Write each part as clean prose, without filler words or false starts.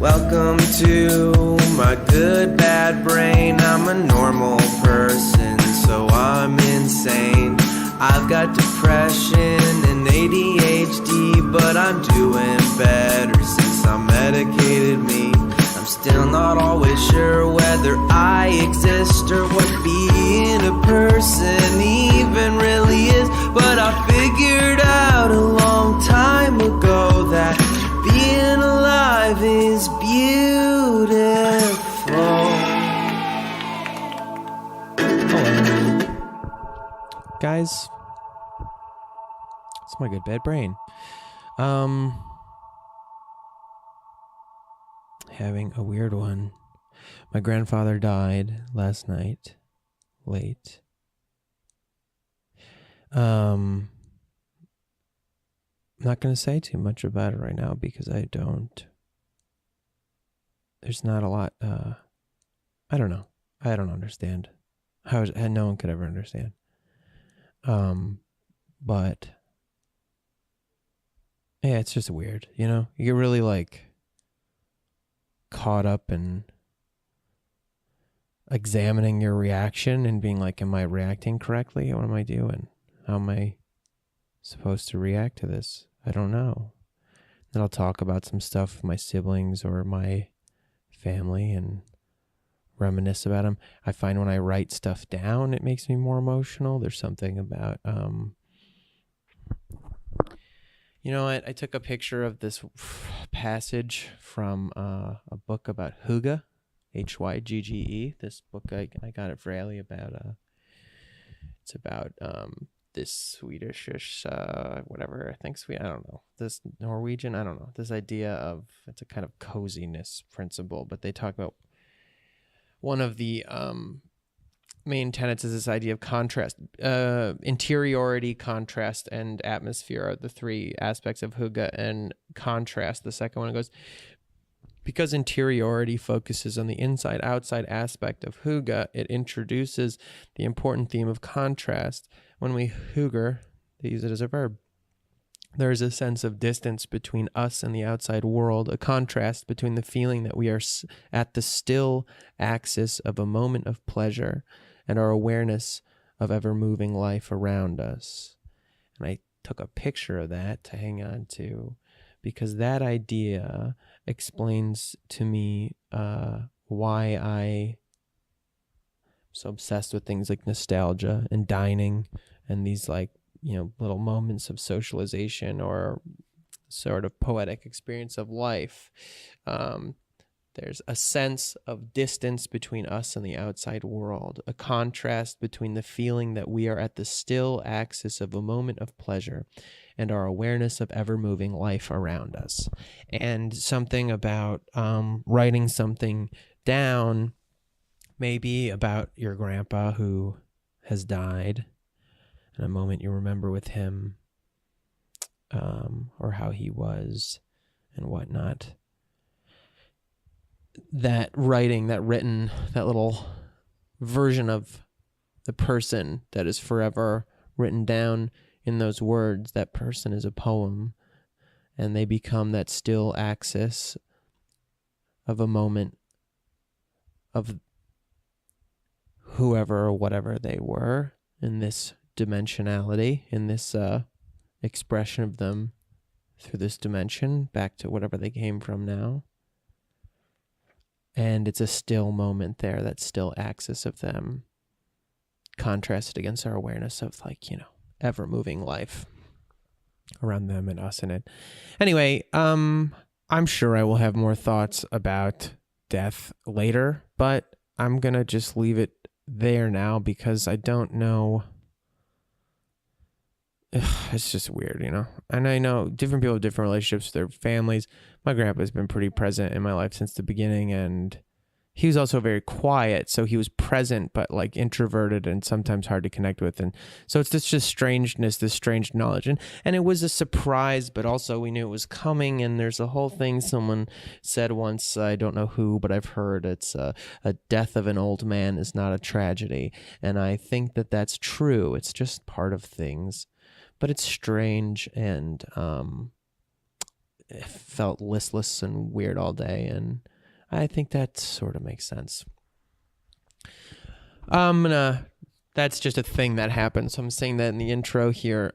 Welcome to my good bad brain. I'm a normal person, so I'm insane. I've got depression and ADHD, but I'm doing better since I medicated me. I'm still not always sure whether I exist or what being a person even really is, but I figured out a long time ago that being alive is beautiful. Guys, it's my good bad brain. Having a weird one. My grandfather died last night, late. I'm not going to say too much about it right now because there's not a lot, I don't know. I don't understand. No one could ever understand. But yeah, it's just weird, you know? You get really caught up in examining your reaction and being like, am I reacting correctly? What am I doing? How am I supposed to react to this? I don't know. Then I'll talk about some stuff with my siblings or my family and reminisce about them. I find when I write stuff down, it makes me more emotional. There's something about, you know what? I took a picture of this passage from a book about hygge, Hygge. This book I got it for Allie about. It's about this Swedish, whatever, I think I don't know. This Norwegian, I don't know. This idea of, it's a kind of coziness principle, but they talk about one of the main tenets is this idea of contrast. Interiority, contrast, and atmosphere are the three aspects of hygge, and contrast, the second one, goes, because interiority focuses on the inside-outside aspect of hygge, it introduces the important theme of contrast. When we hygge, they use it as a verb, there is a sense of distance between us and the outside world, a contrast between the feeling that we are at the still axis of a moment of pleasure and our awareness of ever-moving life around us. And I took a picture of that to hang on to, because that idea explains to me why I'm so obsessed with things like nostalgia and dining and these little moments of socialization or sort of poetic experience of life. There's a sense of distance between us and the outside world, a contrast between the feeling that we are at the still axis of a moment of pleasure and our awareness of ever-moving life around us. And something about writing something down, maybe about your grandpa who has died, and a moment you remember with him, or how he was and whatnot. That writing, that little version of the person that is forever written down in those words, that person is a poem, and they become that still axis of a moment of whoever or whatever they were in this dimensionality, in this expression of them through this dimension back to whatever they came from now. And it's a still moment there, that still axis of them, contrasted against our awareness of ever-moving life around them and us in it. Anyway, I'm sure I will have more thoughts about death later, but I'm going to just leave it there now because I don't know. It's just weird, you know? And I know different people have different relationships with their families. My grandpa's been pretty present in my life since the beginning, and he was also very quiet, so he was present but introverted and sometimes hard to connect with. And so it's this just strangeness, this strange knowledge. And it was a surprise, but also we knew it was coming. And there's a whole thing someone said once, I don't know who, but I've heard it's a death of an old man is not a tragedy. And I think that that's true. It's just part of things. But it's strange and felt listless and weird all day, and I think that sort of makes sense. That's just a thing that happened, so I'm saying that in the intro here.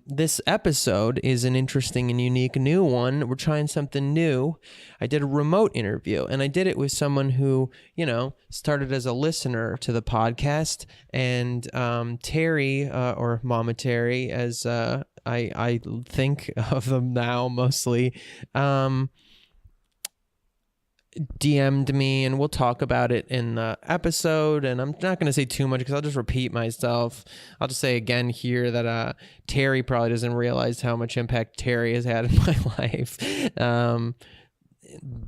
This episode is an interesting and unique new one. We're trying something new. I did a remote interview, and I did it with someone who, started as a listener to the podcast, and Terry, or Mama Terry, as I think of them now mostly, DM'd me, and we'll talk about it in the episode. And I'm not going to say too much because I'll just repeat myself. I'll just say again here that Terry probably doesn't realize how much impact Terry has had in my life.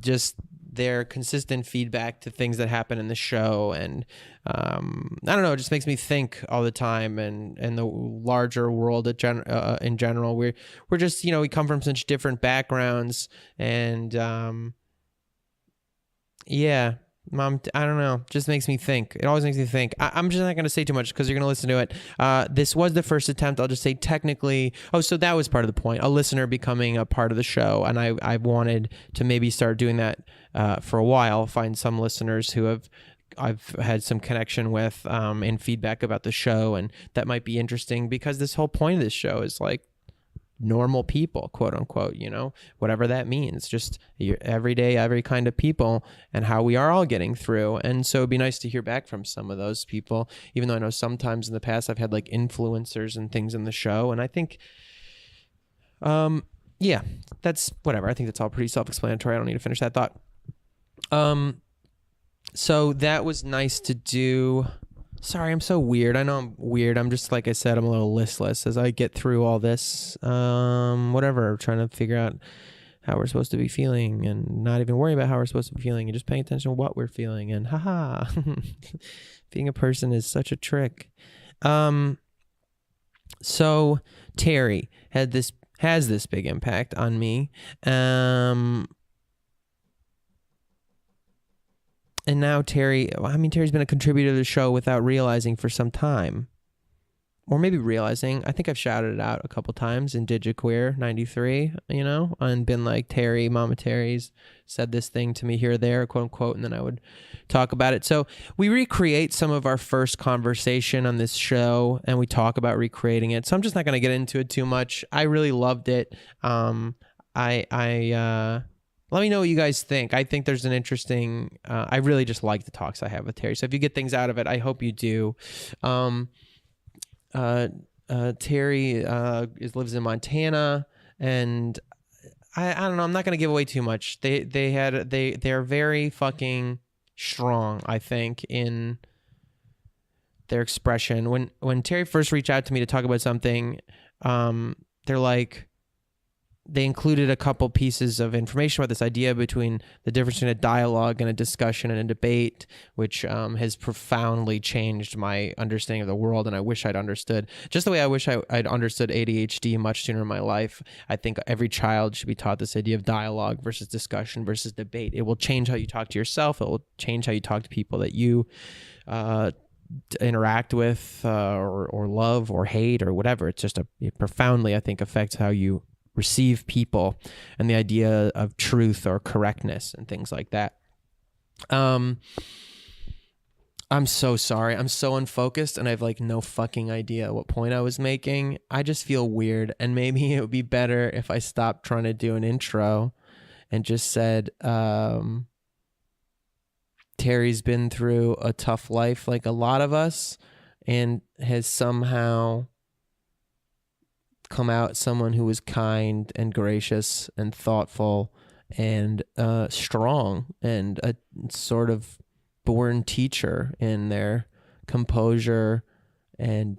Just their consistent feedback to things that happen in the show, and I don't know, it just makes me think all the time, and the larger world in general. We're just, we come from such different backgrounds, and yeah, Mom, I don't know. Just makes me think. It always makes me think. I'm just not going to say too much because you're going to listen to it. This was the first attempt. I'll just say technically. Oh, so that was part of the point. A listener becoming a part of the show. And I wanted to maybe start doing that for a while. Find some listeners who I've had some connection with and feedback about the show. And that might be interesting because this whole point of this show is like normal people, quote unquote, whatever that means, just everyday, every kind of people, and how we are all getting through. And so it'd be nice to hear back from some of those people, even though I know sometimes in the past I've had like influencers and things in the show. And I think, yeah, that's whatever. I think that's all pretty self-explanatory. I don't need to finish that thought. So that was nice to do. Sorry, I'm so weird. I know I'm weird. I'm just, like I said, I'm a little listless as I get through all this, whatever, trying to figure out how we're supposed to be feeling and not even worrying about how we're supposed to be feeling and just paying attention to what we're feeling. And haha, being a person is such a trick. So Terry has this big impact on me. And now Terry's been a contributor to the show without realizing for some time. Or maybe realizing. I think I've shouted it out a couple times in DigiQueer 93, and been like, Terry, Mama Terry's said this thing to me here or there, quote unquote, and then I would talk about it. So we recreate some of our first conversation on this show, and we talk about recreating it. So I'm just not going to get into it too much. I really loved it. Let me know what you guys think. I think there's an interesting, I really just like the talks I have with Terry. So if you get things out of it, I hope you do. Terry lives in Montana, and I don't know, I'm not going to give away too much. They're very fucking strong, I think, in their expression. When Terry first reached out to me to talk about something, they're like, they included a couple pieces of information about this idea between the difference between a dialogue and a discussion and a debate, which has profoundly changed my understanding of the world. And I wish I'd understood, just the way I wish I'd understood ADHD much sooner in my life. I think every child should be taught this idea of dialogue versus discussion versus debate. It will change how you talk to yourself. It will change how you talk to people that you interact with or love or hate or whatever. It's just it profoundly, I think, affects how you receive people and the idea of truth or correctness and things like that. I'm so sorry. I'm so unfocused and I have like no fucking idea what point I was making. I just feel weird, and maybe it would be better if I stopped trying to do an intro and just said, Terry's been through a tough life like a lot of us and has somehow come out someone who was kind and gracious and thoughtful and strong and a sort of born teacher in their composure and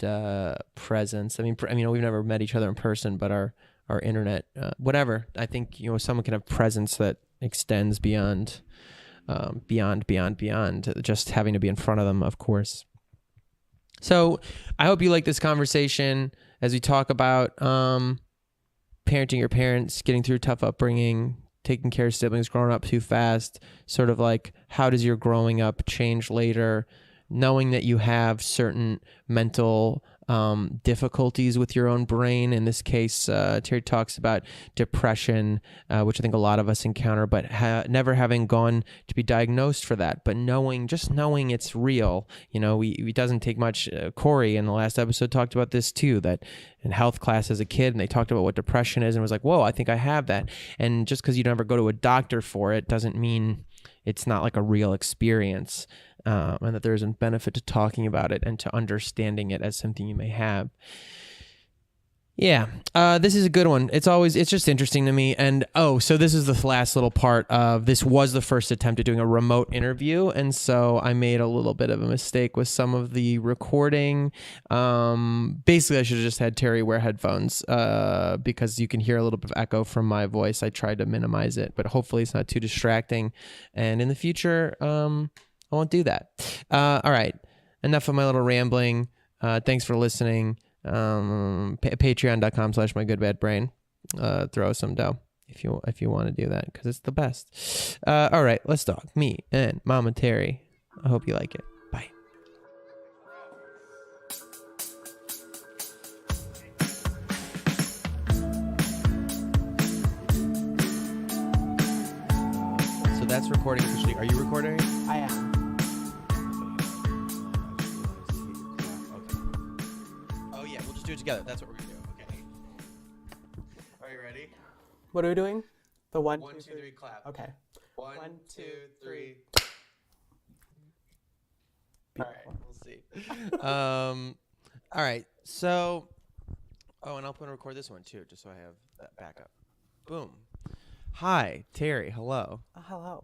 presence. I mean, we've never met each other in person, but our internet, whatever. I think someone can have presence that extends beyond just having to be in front of them, of course. So I hope you like this conversation as we talk about parenting your parents, getting through tough upbringing, taking care of siblings, growing up too fast, sort of like how does your growing up change later, knowing that you have certain mental difficulties with your own brain. In this case, Terry talks about depression, which I think a lot of us encounter, but never having gone to be diagnosed for that, but just knowing it's real. It doesn't take much. Corey in the last episode talked about this too, that in health class as a kid, and they talked about what depression is and was like, whoa, I think I have that. And just because you never go to a doctor for it doesn't mean it's not like a real experience. And that there's a benefit to talking about it and to understanding it as something you may have. Yeah, this is a good one. It's just interesting to me. And so this is the last little part of this was the first attempt at doing a remote interview. And so I made a little bit of a mistake with some of the recording. Basically, I should have just had Terry wear headphones because you can hear a little bit of echo from my voice. I tried to minimize it, but hopefully it's not too distracting. And in the future, I won't do that. All right. Enough of my little rambling. Thanks for listening. Patreon.com/mygoodbadbrain. Throw some dough if you want to do that, because it's the best. All right. Let's talk. Me and Mama Terry. I hope you like it. Bye. So that's recording officially. Are you recording? I am. Do it together. That's what we're gonna do. Okay. Are you ready? What are we doing? The one, two, three, clap. Okay. One, two, three. All right. We'll see. All right. So, and I'll put and record this one too, just so I have that backup. Boom. Hi, Terry. Hello. Hello.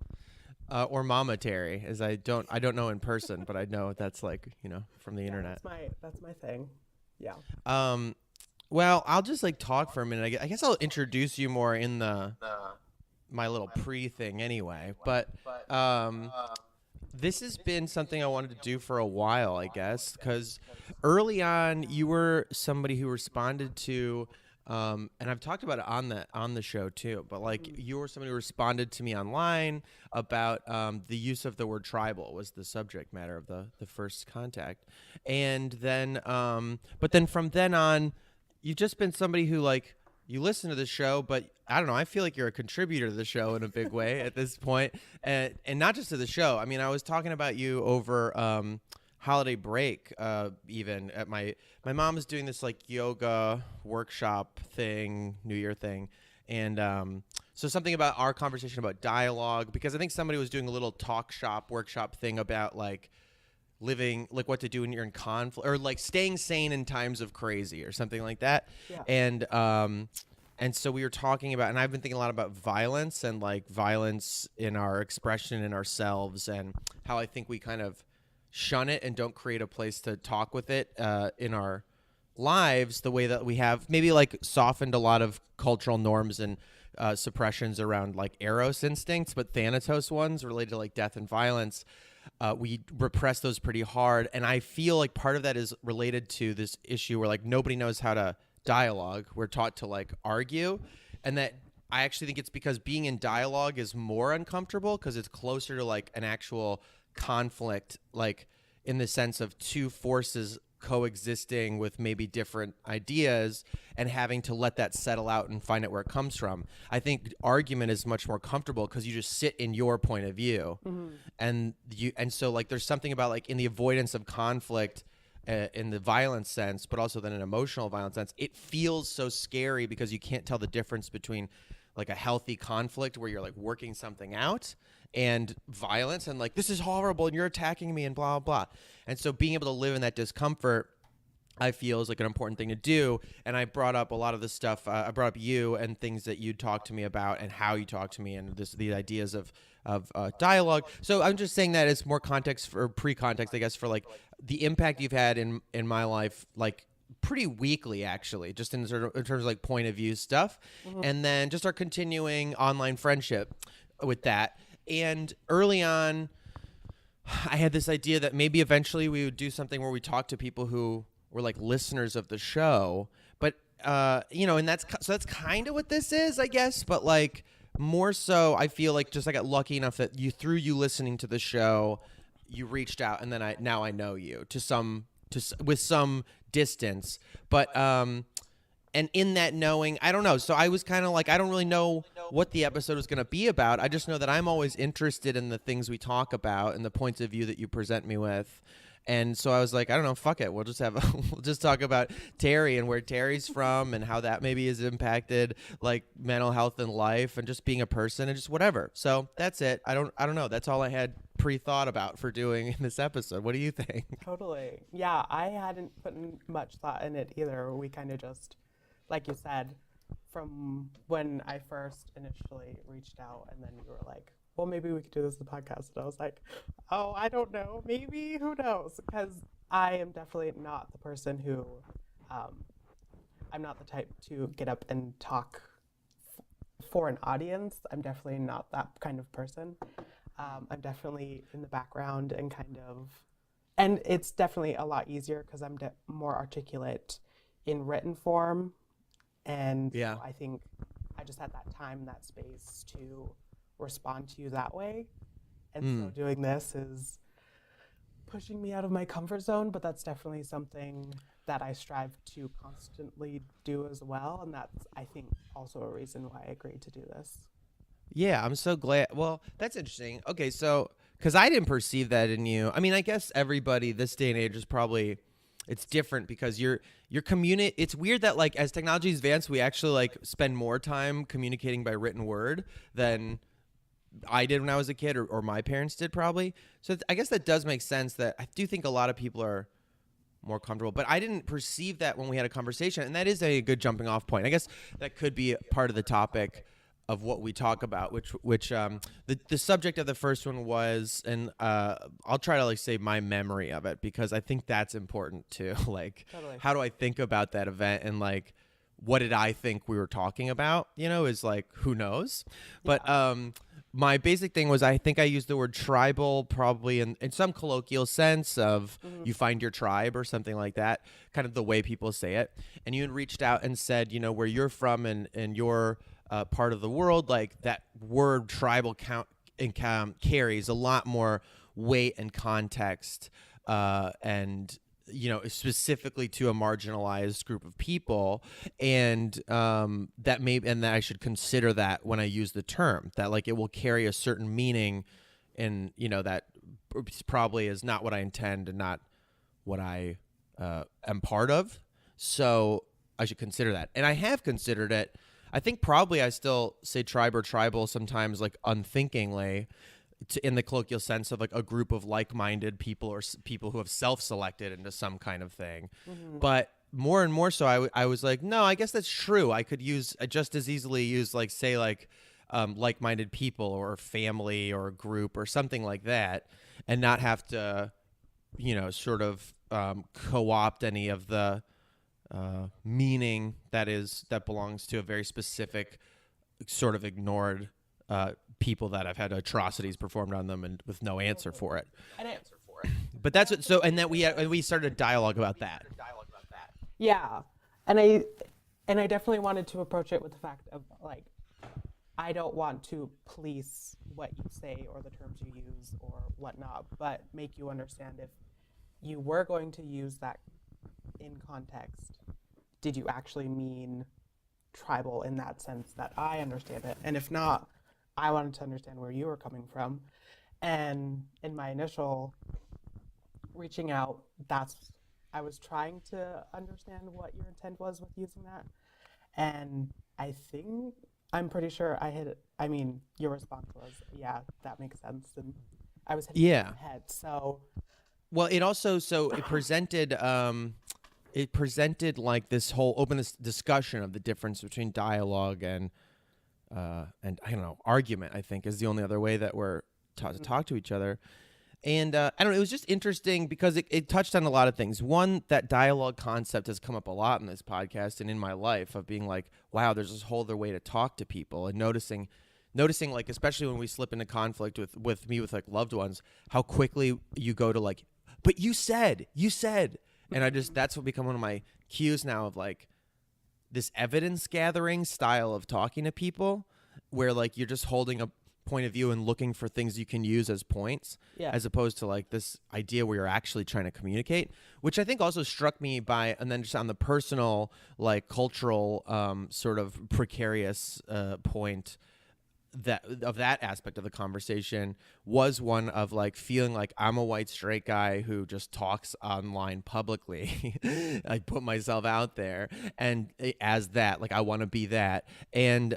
Or Mama Terry, as I don't know in person, but I know that's like from the internet. That's my thing. Yeah. Well, I'll just talk for a minute. I guess I'll introduce you more in my little pre thing anyway. But this has been something I wanted to do for a while, I guess, because early on you were somebody who responded to, and I've talked about it on the show too. But you were somebody who responded to me online about the use of the word tribal was the subject matter of the first contact, and then but then from then on, you've just been somebody who you listen to the show, but I don't know. I feel like you're a contributor to the show in a big way at this point, and not just to the show. I mean, I was talking about you over holiday break, even at my mom is doing this yoga workshop thing, New Year thing, and so something about our conversation about dialogue, because I think somebody was doing a little workshop thing about living, what to do when you're in conflict, or staying sane in times of crazy or something like that. Yeah. And so we were talking about, and I've been thinking a lot about violence and violence in our expression in ourselves, and how I think we kind of shun it and don't create a place to talk with it in our lives the way that we have maybe softened a lot of cultural norms and suppressions around Eros instincts, but Thanatos ones related to death and violence. We repress those pretty hard, and I feel part of that is related to this issue where nobody knows how to dialogue. We're taught to argue, and that I actually think it's because being in dialogue is more uncomfortable because it's closer to an actual conflict, in the sense of two forces coexisting with maybe different ideas and having to let that settle out and find out where it comes from. I think argument is much more comfortable because you just sit in your point of view. Mm-hmm. and so there's something about in the avoidance of conflict in the violence sense, but also then in emotional violence sense, it feels so scary because you can't tell the difference between a healthy conflict where you're working something out and violence and this is horrible and you're attacking me and blah, blah, blah. And so being able to live in that discomfort, I feel, is an important thing to do. And I brought up a lot of this stuff. I brought up you and things that you talked to me about and how you talk to me and the ideas of dialogue. So I'm just saying that as more context or pre-context, I guess, for the impact you've had in my life, pretty weekly, actually, just in terms of point of view stuff. Mm-hmm. And then just our continuing online friendship with that. And early on, I had this idea that maybe eventually we would do something where we talk to people who were listeners of the show. But, and that's kind of what this is, I guess. But more so, I feel just I got lucky enough that through you listening to the show, you reached out, and then now I know you to some with some distance, but and in that knowing, I don't know. So I was kind of like, I don't really know what the episode was going to be about. I just know that I'm always interested in the things we talk about and the points of view that you present me with. And so I was like, I don't know, fuck it. We'll just we'll just talk about Terry and where Terry's from and how that maybe has impacted like mental health and life and just being a person and just whatever. So that's it. I don't know. That's all I had pre-thought about for doing in this episode. What do you think? Totally. Yeah, I hadn't put much thought in it either. We kind of just, like you said, from when I first initially reached out and then you were like, well, maybe we could do this as a podcast. And I was like, oh, I don't know. Maybe, who knows? Because I am definitely not the person who, I'm not the type to get up and talk for an audience. I'm definitely not that kind of person. I'm definitely in the background and and it's definitely a lot easier because I'm more articulate in written form. And Yeah. I think I just had that time, that space to respond to you that way. And so doing this is pushing me out of my comfort zone, but that's definitely something that I strive to constantly do as well. And that's, I think, also a reason why I agreed to do this. Yeah, I'm so glad. Well, that's interesting. Okay, so because I didn't perceive that in you. I mean, I guess everybody this day and age is probably, it's different because you're it's weird that like as technology advances, we actually like spend more time communicating by written word than I did when I was a kid or my parents did probably. So I guess that does make sense that I do think a lot of people are more comfortable, but I didn't perceive that when we had a conversation. And that is a good jumping off point. I guess that could be part of the topic of what we talk about, which the subject of the first one was, and I'll try to like say my memory of it because I think that's important too. Like, Totally. how do I think about that event and like, what did I think we were talking about? You know, is like, who knows? But my basic thing was I think I used the word tribal probably in some colloquial sense of you find your tribe or something like that, kind of the way people say it. And you had reached out and said, you know, where you're from and your part of the world, like that word tribal carries a lot more weight and context and you know, specifically to a marginalized group of people, and that I should consider that when I use the term, that like it will carry a certain meaning, and you know that probably is not what I intend and not what I am part of. So I should consider that, and I have considered it. I think probably I still say tribe or tribal sometimes, like unthinkingly. In the colloquial sense of like a group of like-minded people or people who have self-selected into some kind of thing. But more and more so I was like, no, I guess that's true. I could just as easily use like, say like like-minded people or family or a group or something like that and not have to, you know, sort of co-opt any of the meaning that belongs to a very specific sort of ignored people that have had atrocities performed on them and with no answer for it. But that's what. So and that we started a dialogue about that. Yeah, and I definitely wanted to approach it with the fact of like, I don't want to police what you say or the terms you use or whatnot, but make you understand if you were going to use that in context, did you actually mean tribal in that sense that I understand it? And if not, I wanted to understand where you were coming from. And in my initial reaching out, I was trying to understand what your intent was with using that. And I'm pretty sure your response was, yeah, that makes sense. And I was hitting my head. So, well, it presented like this whole open discussion of the difference between dialogue and I don't know, argument, I think is the only other way that we're taught to talk to each other. And I don't know, it was just interesting because it touched on a lot of things. One, that dialogue concept has come up a lot in this podcast and in my life of being like, wow, there's this whole other way to talk to people, and noticing like, especially when we slip into conflict with like loved ones, how quickly you go to like, but you said, and that's what become one of my cues now of like, this evidence gathering style of talking to people where like you're just holding a point of view and looking for things you can use as points, Yeah. as opposed to like this idea where you're actually trying to communicate, which I think also struck me by, and then just on the personal, like cultural sort of precarious point that of that aspect of the conversation was one of like feeling like I'm a white straight guy who just talks online publicly. I put myself out there, and as that, like I want to be that, and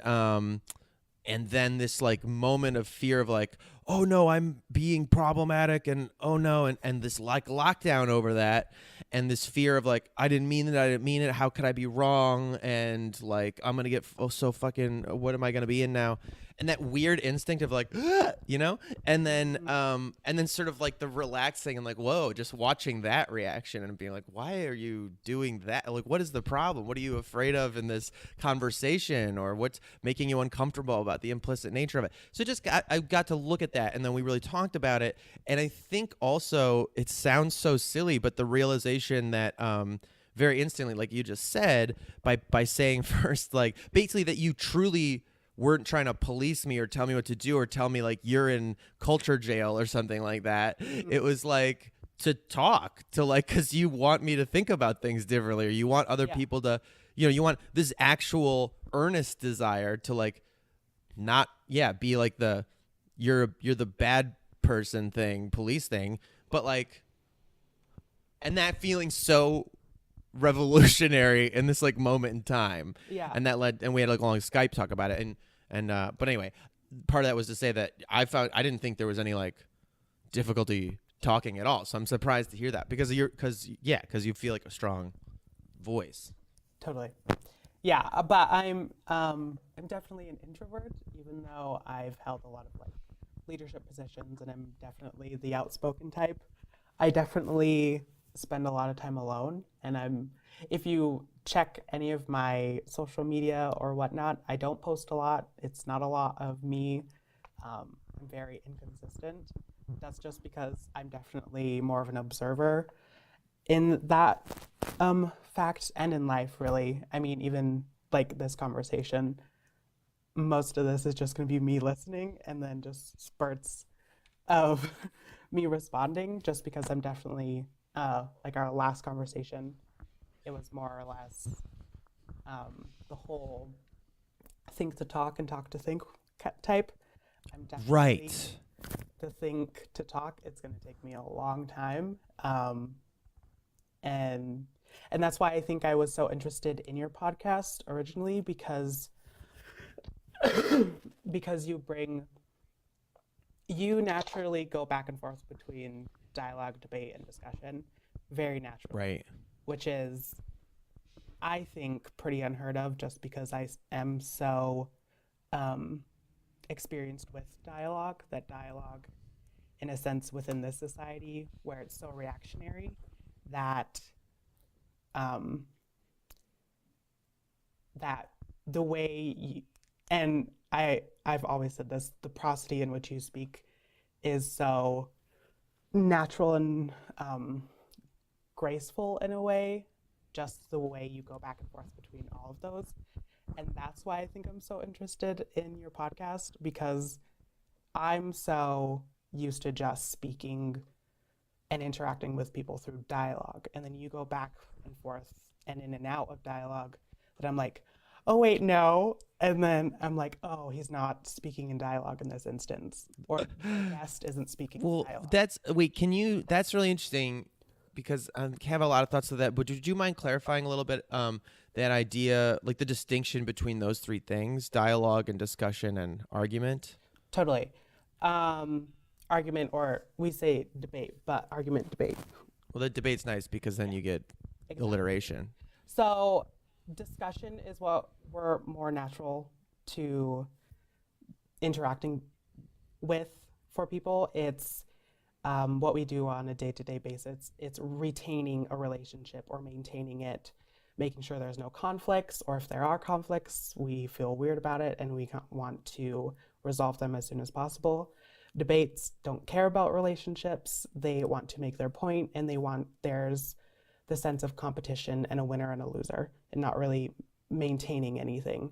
then this like moment of fear of like, oh no, I'm being problematic, and oh no, and this like lockdown over that, and this fear of like, I didn't mean it, how could I be wrong, and like I'm gonna get so fucking, what am I gonna be in now, and that weird instinct of like, you know, and then sort of like the relaxing and like, whoa, just watching that reaction and being like, why are you doing that? Like, what is the problem? What are you afraid of in this conversation, or what's making you uncomfortable about the implicit nature of it? So I got to look at that, and then we really talked about it. And I think also it sounds so silly, but the realization that very instantly, like you just said, by saying first, like basically that you truly weren't trying to police me or tell me what to do or tell me like you're in culture jail or something like that. It was like to talk to, like, because you want me to think about things differently, or you want other people to, you know, you want this actual earnest desire to like not be like the you're the bad person thing, police thing, but like, and that feeling so revolutionary in this like moment in time. Yeah. And that led, and we had like a long Skype talk about it, and but anyway, part of that was to say that I didn't think there was any like difficulty talking at all. So I'm surprised to hear that, because you feel like a strong voice. Totally. Yeah, but I'm definitely an introvert, even though I've held a lot of like leadership positions, and I'm definitely the outspoken type. I definitely spend a lot of time alone, and if you check any of my social media or whatnot, I don't post a lot. It's not a lot of me. I'm very inconsistent. That's just because I'm definitely more of an observer in that fact, and in life, really. I mean, even like this conversation, most of this is just going to be me listening, and then just spurts of me responding, just because I'm definitely like our last conversation, it was more or less the whole think to talk and talk to think type. I'm definitely Right. to think to talk. It's going to take me a long time, and that's why I think I was so interested in your podcast originally, because you naturally go back and forth between dialogue, debate, and discussion very naturally. Right. Which is, I think, pretty unheard of, just because I am so experienced with dialogue, that dialogue, in a sense, within this society where it's so reactionary, that that the way and I've always said this, the prosody in which you speak is so natural and graceful in a way, just the way you go back and forth between all of those. And that's why I think I'm so interested in your podcast, because I'm so used to just speaking and interacting with people through dialogue. And then you go back and forth and in and out of dialogue that I'm like, oh, wait, no. And then I'm like, oh, he's not speaking in dialogue in this instance. Or the guest isn't speaking in dialogue. That's really interesting, because I have a lot of thoughts to that, but would you mind clarifying a little bit that idea, like the distinction between those three things, dialogue and discussion and argument? Totally. Argument, or we say debate, but argument, debate. Well, the debate's nice because then you get alliteration. So discussion is what we're more natural to interacting with for people. It's what we do on a day-to-day basis. It's retaining a relationship or maintaining it, making sure there's no conflicts, or if there are conflicts, we feel weird about it and we want to resolve them as soon as possible. Debates don't care about relationships. They want to make their point, and there's the sense of competition and a winner and a loser, and not really maintaining anything.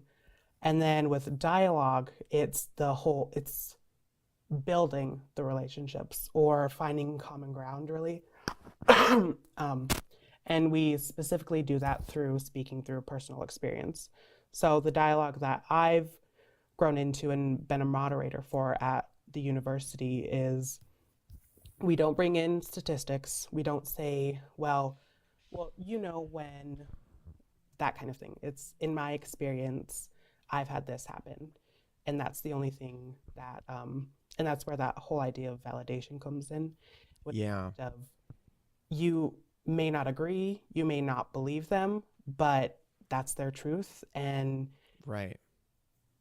And then with dialogue, it's building the relationships or finding common ground, really. um, and we specifically do that through speaking through personal experience. So the dialogue that I've grown into and been a moderator for at the university is we don't bring in statistics. We don't say, well, when that kind of thing. It's in my experience, I've had this happen. And that's the only thing that, and that's where that whole idea of validation comes in. Yeah. Of you may not agree, you may not believe them, but that's their truth. Right.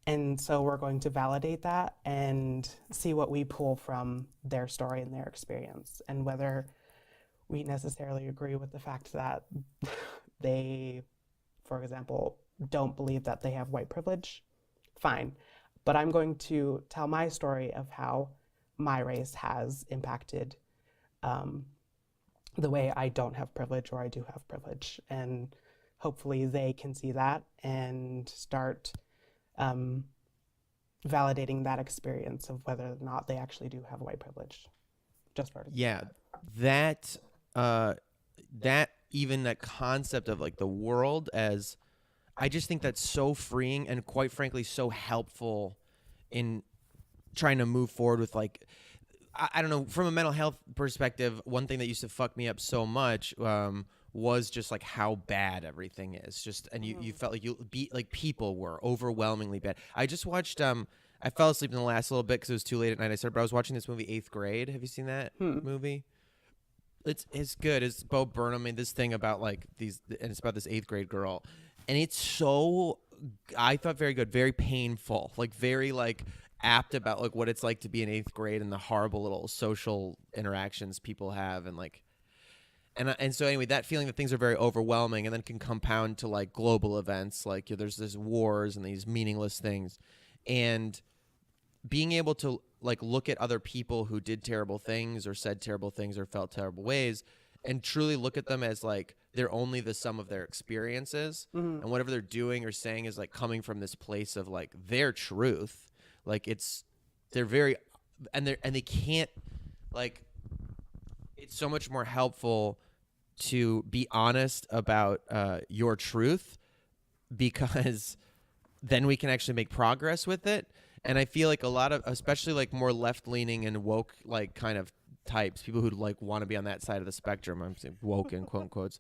And so we're going to validate that and see what we pull from their story and their experience, and whether we necessarily agree with the fact that they, for example, don't believe that they have white privilege. Fine. But I'm going to tell my story of how my race has impacted the way I don't have privilege or I do have privilege. And hopefully they can see that and start validating that experience of whether or not they actually do have white privilege. Just for that even that concept of like the world as, I just think that's so freeing and quite frankly so helpful in trying to move forward with like, I don't know, from a mental health perspective, one thing that used to fuck me up so much was just like how bad everything is. Just, and you felt like people were overwhelmingly bad. I just watched I fell asleep in the last little bit because it was too late at night. I was watching this movie 8th Grade. Have you seen that movie? It's good. It's Bo Burnham made this thing about like these, and it's about this 8th grade girl, and it's so, I thought, very good, very painful, like very like apt about like what it's like to be in 8th grade and the horrible little social interactions people have, and like, and so anyway, that feeling that things are very overwhelming and then can compound to like global events, like there's this wars and these meaningless things, and being able to like look at other people who did terrible things or said terrible things or felt terrible ways and truly look at them as like they're only the sum of their experiences, and whatever they're doing or saying is like coming from this place of like their truth. Like they're very, and they can't, like, it's so much more helpful to be honest about your truth, because then we can actually make progress with it. And I feel like a lot of, especially like more left-leaning and woke, like kind of types, people who like want to be on that side of the spectrum, I'm saying woke in quote unquotes,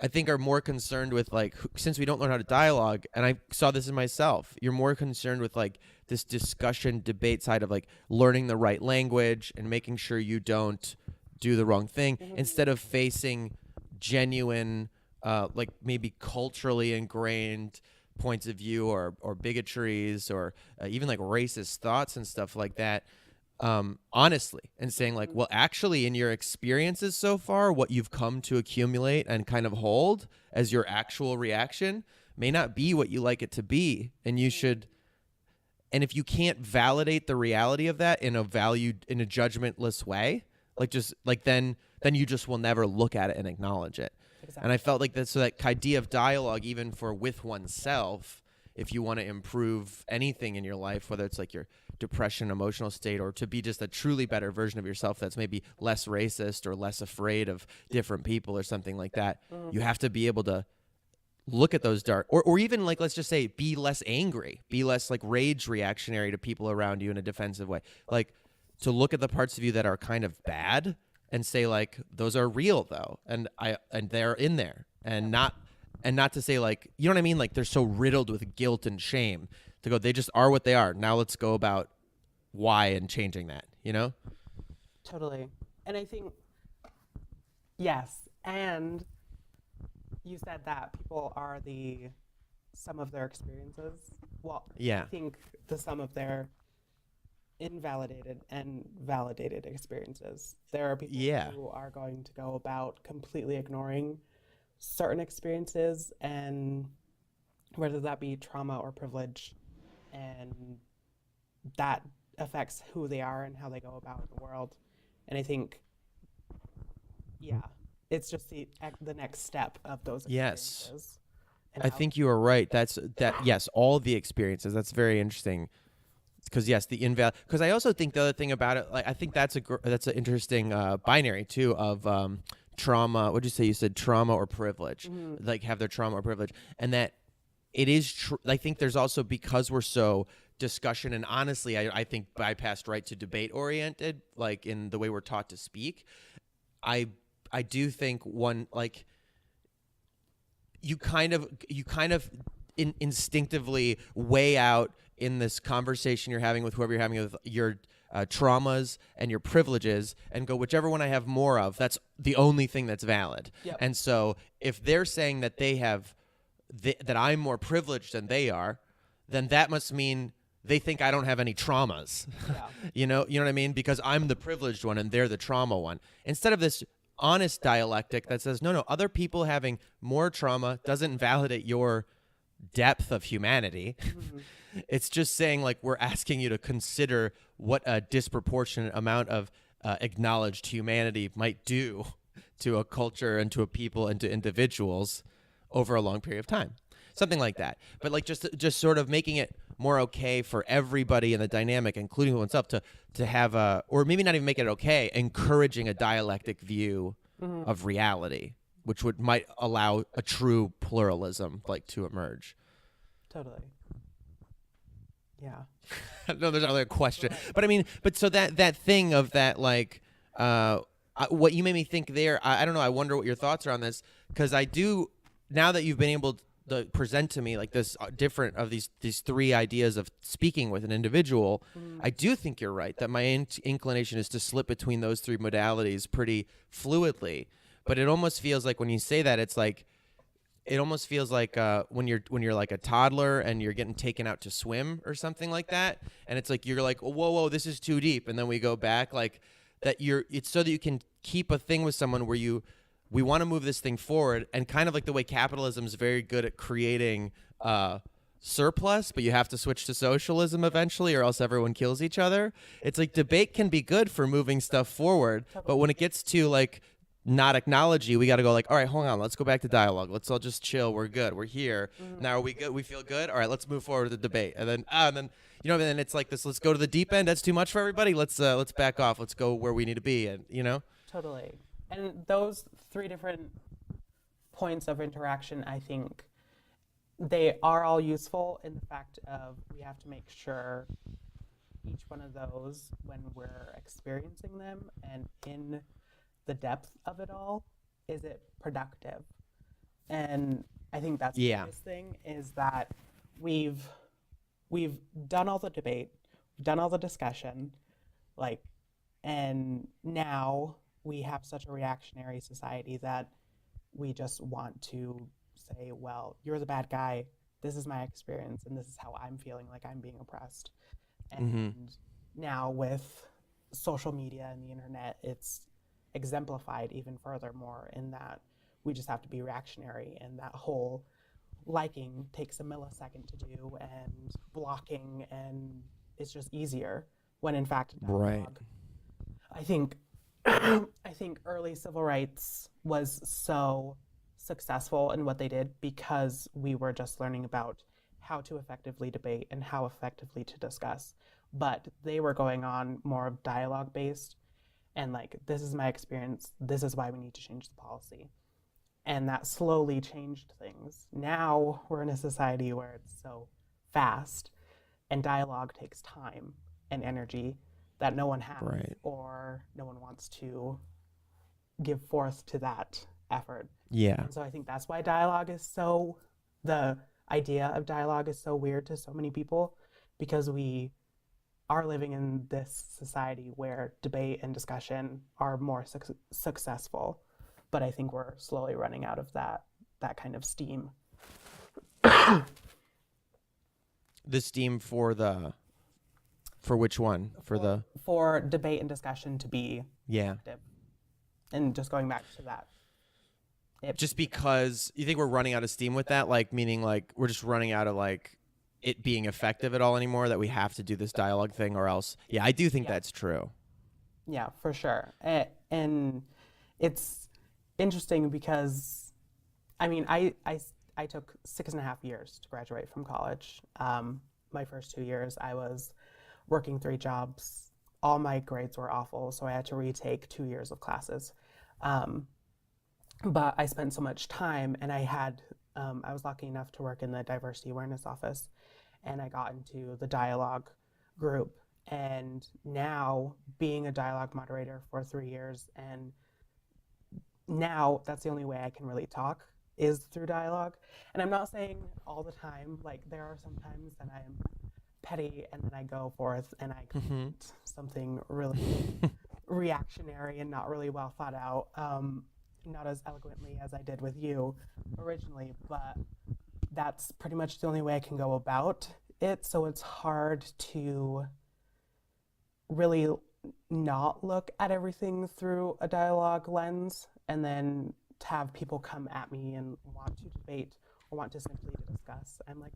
I think are more concerned with like, since we don't learn how to dialogue, and I saw this in myself, you're more concerned with like this discussion debate side of like learning the right language and making sure you don't do the wrong thing, instead of facing genuine, like maybe culturally ingrained points of view or bigotries or even like racist thoughts and stuff like that, honestly, and saying like, well, actually in your experiences so far, what you've come to accumulate and kind of hold as your actual reaction may not be what you like it to be. And you should, and if you can't validate the reality of that in a judgmentless way, like just like then you just will never look at it and acknowledge it. Exactly. And I felt like so that idea of dialogue, even for with oneself, if you want to improve anything in your life, whether it's like your depression, emotional state, or to be just a truly better version of yourself that's maybe less racist or less afraid of different people or something like that, you have to be able to look at those dark, or even like, let's just say, be less angry, be less like rage reactionary to people around you in a defensive way. Like to look at the parts of you that are kind of bad and say like, those are real though. And they're in there, and not to say like, you know what I mean? Like they're so riddled with guilt and shame to go, they just are what they are. Now let's go about why and changing that, you know? Totally. And I think, yes. And you said that people are the sum of their experiences. Well, yeah. I think the sum of their invalidated and validated experiences. There are people who are going to go about completely ignoring certain experiences, and whether that be trauma or privilege, and that affects who they are and how they go about the world. And I think, it's just the next step of those experiences. Yes. I think you are right. Yes, all the experiences. That's very interesting. because yes, the invalid. Because I also think the other thing about it, like I think that's an interesting binary too of trauma. What'd you say? You said trauma or privilege, like have their trauma or privilege, and that it is true. I think there's also, because we're so discussion and honestly, I think bypassed right to debate oriented, like in the way we're taught to speak. I do think one, like you kind of instinctively weigh out in this conversation you're having with whoever you're having with your traumas and your privileges, and go, whichever one I have more of, that's the only thing that's valid. Yep. And so if they're saying that they have that I'm more privileged than they are, then that must mean they think I don't have any traumas. Yeah. You know what I mean? Because I'm the privileged one and they're the trauma one. Instead of this honest dialectic that says, no, other people having more trauma doesn't validate your depth of humanity. It's just saying, like, we're asking you to consider what a disproportionate amount of acknowledged humanity might do to a culture and to a people and to individuals over a long period of time. Something like that. But like just sort of making it more okay for everybody in the dynamic, including oneself, to have a, or maybe not even make it okay, encouraging a dialectic view of reality, which might allow a true pluralism like to emerge. Totally. Yeah. No, there's another question. But I mean, so that thing of that, like, what you made me think there, I don't know, I wonder what your thoughts are on this, because I do, now that you've been able to present to me like this different of these three ideas of speaking with an individual, I do think you're right that my inclination is to slip between those three modalities pretty fluidly. But it almost feels like when you say that, it's like, it almost feels like when you're like a toddler and you're getting taken out to swim or something like that, and it's like you're like, whoa, this is too deep, and then we go back, like that. It's so that you can keep a thing with someone where we want to move this thing forward, and kind of like the way capitalism is very good at creating surplus, but you have to switch to socialism eventually or else everyone kills each other. It's like debate can be good for moving stuff forward, but when it gets to like not acknowledge you, we got to go like, all right, hold on, let's go back to dialogue. Let's all just chill. We're good. We're here. Now are we good? We feel good. All right, let's move forward to the debate. And then you know, and then it's like this, let's go to the deep end. That's too much for everybody. Let's back off. Let's go where we need to be. And you know? Totally. And those three different points of interaction, I think they are all useful in the fact of we have to make sure each one of those, when we're experiencing them and in the depth of it all, is it productive? And I think that's the biggest thing, is that we've done all the debate, we've done all the discussion, like, and now we have such a reactionary society that we just want to say, well, you're the bad guy, this is my experience, and this is how I'm feeling like I'm being oppressed. And now with social media and the internet, it's exemplified even further more in that we just have to be reactionary, and that whole liking takes a millisecond to do, and blocking, and it's just easier, when in fact dialogue, I think early civil rights was so successful in what they did because we were just learning about how to effectively debate and how effectively to discuss, but they were going on more of dialogue based, and like, this is my experience, this is why we need to change the policy. And that slowly changed things. Now we're in a society where it's so fast, and dialogue takes time and energy that no one has, or no one wants to give forth to that effort. Yeah. And so I think that's why the idea of dialogue is so weird to so many people, because we are living in this society where debate and discussion are more successful. But I think we're slowly running out of that kind of steam. The steam for which one? For debate and discussion to be active. And just going back to that. Just because you think we're running out of steam with that, like meaning like we're just running out of like it being effective at all anymore, that we have to do this dialogue thing or else. Yeah, I do think that's true. Yeah, for sure. And it's interesting because, I mean, I took 6.5 years to graduate from college. My first 2 years, I was working 3 jobs. All my grades were awful, so I had to retake 2 years of classes. Um, but I spent so much time, and I was lucky enough to work in the diversity awareness office, and I got into the dialogue group. And now, being a dialogue moderator for 3 years, and now that's the only way I can really talk is through dialogue. And I'm not saying all the time, like, there are some times that I am petty and then I go forth and I comment something really reactionary and not really well thought out, not as eloquently as I did with you originally, but that's pretty much the only way I can go about it. So it's hard to really not look at everything through a dialogue lens, and then to have people come at me and want to debate or want to simply discuss. I'm like,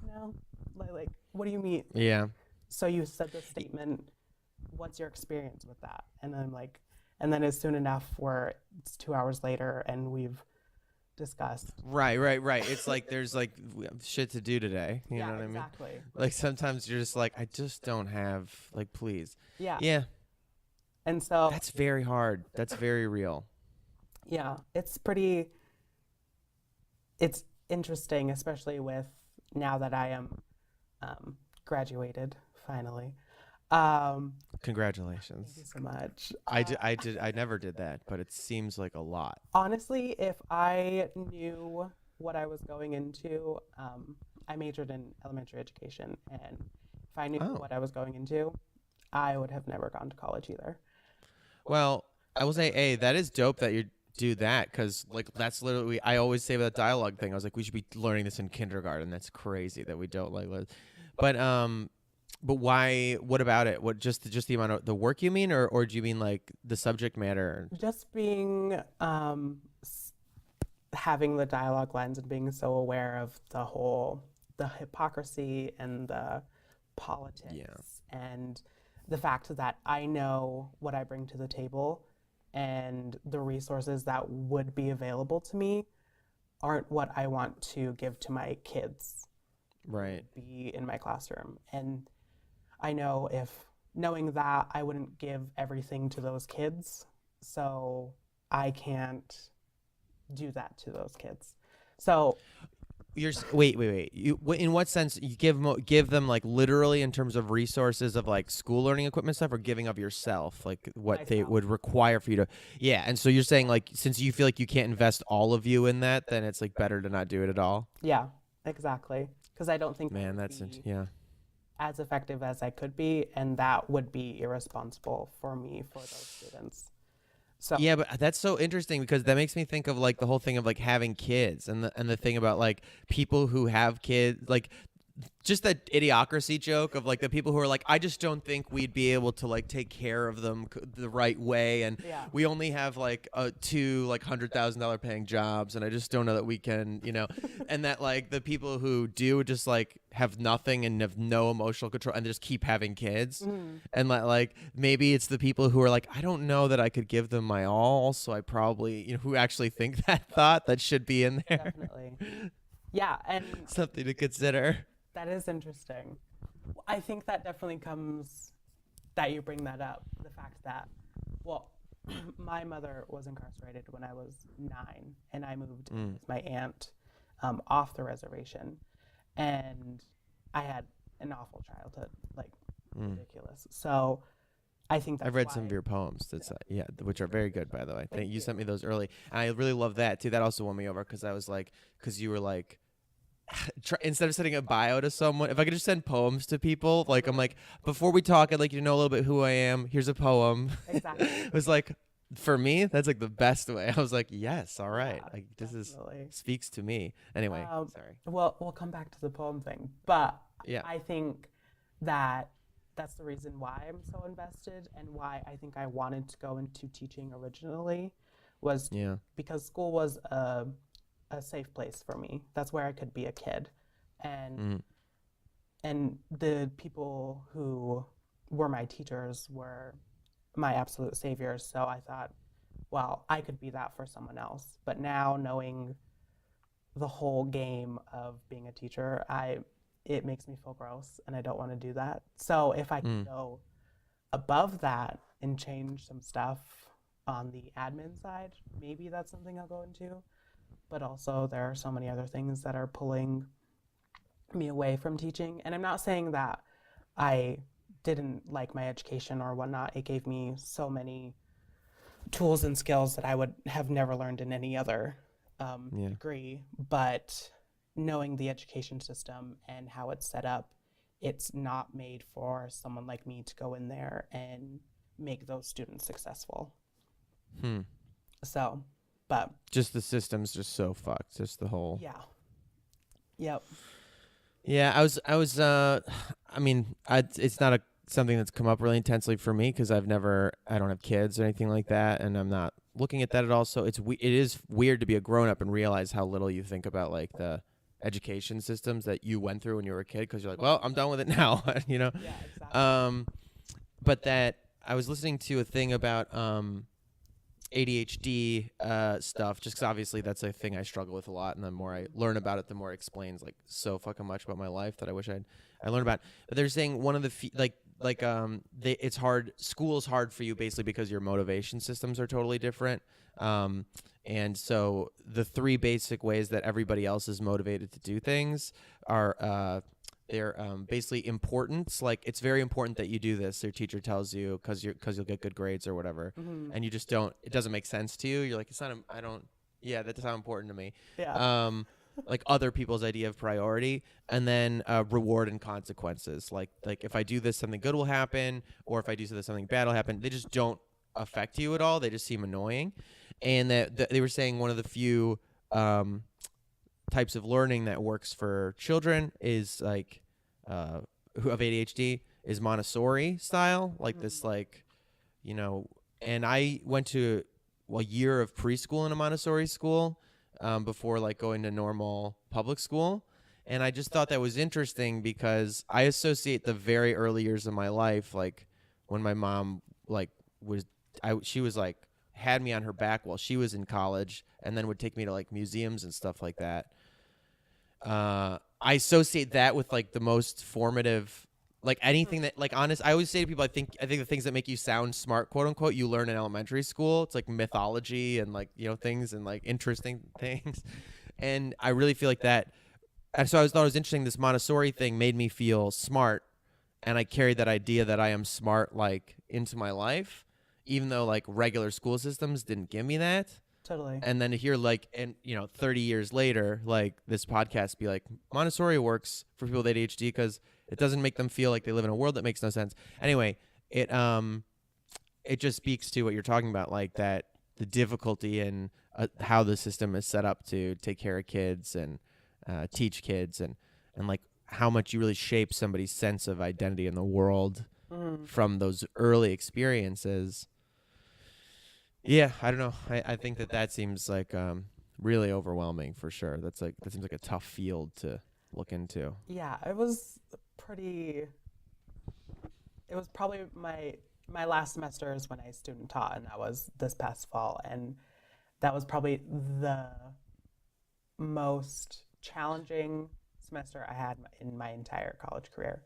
no, like, what do you mean? Yeah. So you said this statement, what's your experience with that? And I'm like, and then as soon enough where it's 2 hours later and we've discussed. Right. It's like there's like shit to do today. You know what I mean? Exactly. Like sometimes you're just like, I just don't have, like, please. Yeah. Yeah. And so That's very hard. That's very real. yeah, it's interesting, especially with now that I am graduated finally. Congratulations. Thank you so much. I never did that, but it seems like a lot. Honestly, if I knew what I was going into, I majored in elementary education, and if I knew what I was going into, I would have never gone to college either. Well, I will say, hey, that is dope that you do that, because like that's literally I always say about that dialogue thing. I was like, we should be learning this in kindergarten. That's crazy that we don't like. But why? What about it? What just the amount of the work you mean, or do you mean like the subject matter? Just being having the dialogue lens and being so aware of the hypocrisy and the politics and the fact that I know what I bring to the table and the resources that would be available to me aren't what I want to give to my kids. Right. Be in my classroom. And I know knowing that, I wouldn't give everything to those kids, so I can't do that to those kids. So Wait. In what sense you give them like literally in terms of resources of like school learning equipment stuff, or giving of yourself, like what they would require for you to? Yeah, and so you're saying like since you feel like you can't invest all of you in that, then it's like better to not do it at all. Yeah, exactly. Because I don't think that's as effective as I could be, and that would be irresponsible for me for those students. So yeah, but that's so interesting because that makes me think of like the whole thing of like having kids and the thing about like people who have kids, like just that idiocracy joke of like the people who are like, I just don't think we'd be able to like take care of them the right way, and we only have like two like $100,000 paying jobs, and I just don't know that we can, and that like the people who do just like have nothing and have no emotional control and just keep having kids, and like maybe it's the people who are like, I don't know that I could give them my all, so I probably who actually think that thought that should be in there. Definitely. Yeah, and something to consider. That is interesting. I think that definitely comes that you bring that up. The fact that, well, my mother was incarcerated when I was 9, and I moved with my aunt off the reservation, and I had an awful childhood, like ridiculous. So I think that's I've read some of your poems. That's which are very good, by the way. Thank you you. Sent me those early, and I really love that too. That also won me over because I was like, because you were like. Instead of sending a bio to someone, if I could just send poems to people, like I'm like, before we talk, I'd like you to know a little bit who I am. Here's a poem. Exactly. It was like, for me, that's like the best way. I was like, yes, all right. Yeah, like this definitely. speaks to me. Anyway, sorry. Well, we'll come back to the poem thing, but Yeah. I think that that's the reason why I'm so invested and why I think I wanted to go into teaching originally was because school was a safe place for me. That's where I could be a kid, and the people who were my teachers were my absolute saviors. So I thought, well, I could be that for someone else. But now knowing the whole game of being a teacher, I it makes me feel gross and I don't want to do that. So if I can go above that and change some stuff on the admin side, maybe that's something I'll go into. But also there are so many other things that are pulling me away from teaching. And I'm not saying that I didn't like my education or whatnot. It gave me so many tools and skills that I would have never learned in any other degree. But knowing the education system and how it's set up, it's not made for someone like me to go in there and make those students successful. So, but just the system's just so fucked. Just the whole. Yeah. Yep. Yeah, I mean, it's not something that's come up really intensely for me because I don't have kids or anything like that, and I'm not looking at that at all. So it is weird to be a grown up and realize how little you think about like the education systems that you went through when you were a kid, because you're like, well, I'm done with it now, you know. Yeah, exactly. But that I was listening to a thing about ADHD stuff, just 'cause obviously that's a thing I struggle with a lot, and the more I learn about it, the more it explains like so fucking much about my life that I wish I learned about. But they're saying one of the it's hard. School's hard for you basically because your motivation systems are totally different. And so the three basic ways that everybody else is motivated to do things are they're basically importance. Like, it's very important that you do this. Your teacher tells you because you'll get good grades or whatever, and you just don't. It doesn't make sense to you. You're like, it's not. I don't. Yeah, that's not important to me. Yeah. Like other people's idea of priority, and then reward and consequences. Like if I do this, something good will happen, or if I do this, something bad will happen. They just don't affect you at all. They just seem annoying. And that they were saying one of the few types of learning that works for children is like who have ADHD is Montessori style, like this, like, you know. And I went to a year of preschool in a Montessori school before like going to normal public school, and I just thought that was interesting because I associate the very early years of my life, like when my mom like she was like had me on her back while she was in college, and then would take me to like museums and stuff like that. I associate that with like the most formative, like anything that, like, honest. I always say to people, I think the things that make you sound smart, quote unquote, you learn in elementary school. It's like mythology and like, you know, things and like interesting things. And I really feel like that. And so I thought it was interesting. This Montessori thing made me feel smart, and I carried that idea that I am smart like into my life, even though like regular school systems didn't give me that. Totally. And then to hear like, and 30 years later, like this podcast be like, Montessori works for people with ADHD because it doesn't make them feel like they live in a world that makes no sense. Anyway, it just speaks to what you're talking about, like that the difficulty in how the system is set up to take care of kids and teach kids, and like how much you really shape somebody's sense of identity in the world from those early experiences. Yeah, I don't know. I think that seems like really overwhelming for sure. That seems like a tough field to look into. Yeah, it was probably my last semester is when I student taught, and that was this past fall, and that was probably the most challenging semester I had in my entire college career.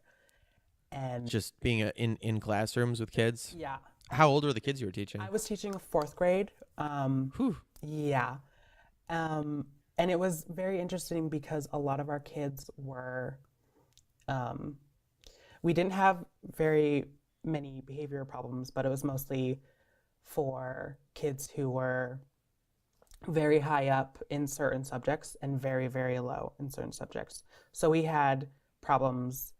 And just being in classrooms with kids. Yeah. How old were the kids you were teaching? I was teaching fourth grade. Yeah. And it was very interesting because a lot of our kids were, we didn't have very many behavior problems, but it was mostly for kids who were very high up in certain subjects and very, very low in certain subjects. So we had problems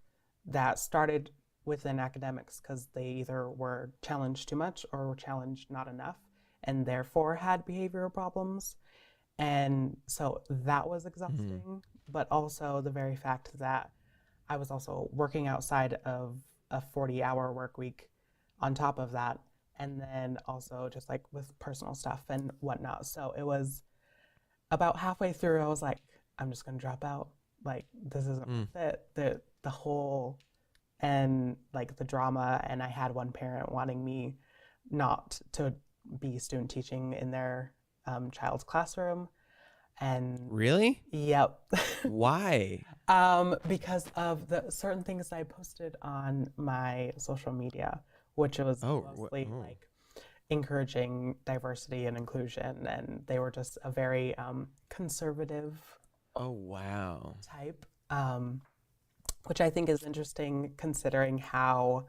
that started within academics because they either were challenged too much or were challenged not enough, and therefore had behavioral problems. And so that was exhausting, but also the very fact that I was also working outside of a 40-hour work week on top of that, and then also just like with personal stuff and whatnot. So it was about halfway through, I was like, I'm just gonna drop out. Like, this isn't worth it. The whole, and like the drama, and I had one parent wanting me not to be student teaching in their child's classroom. And really? Yep. Why? Because of the certain things I posted on my social media, which was mostly like encouraging diversity and inclusion, and they were just a very conservative Oh, wow. type, which I think is interesting considering how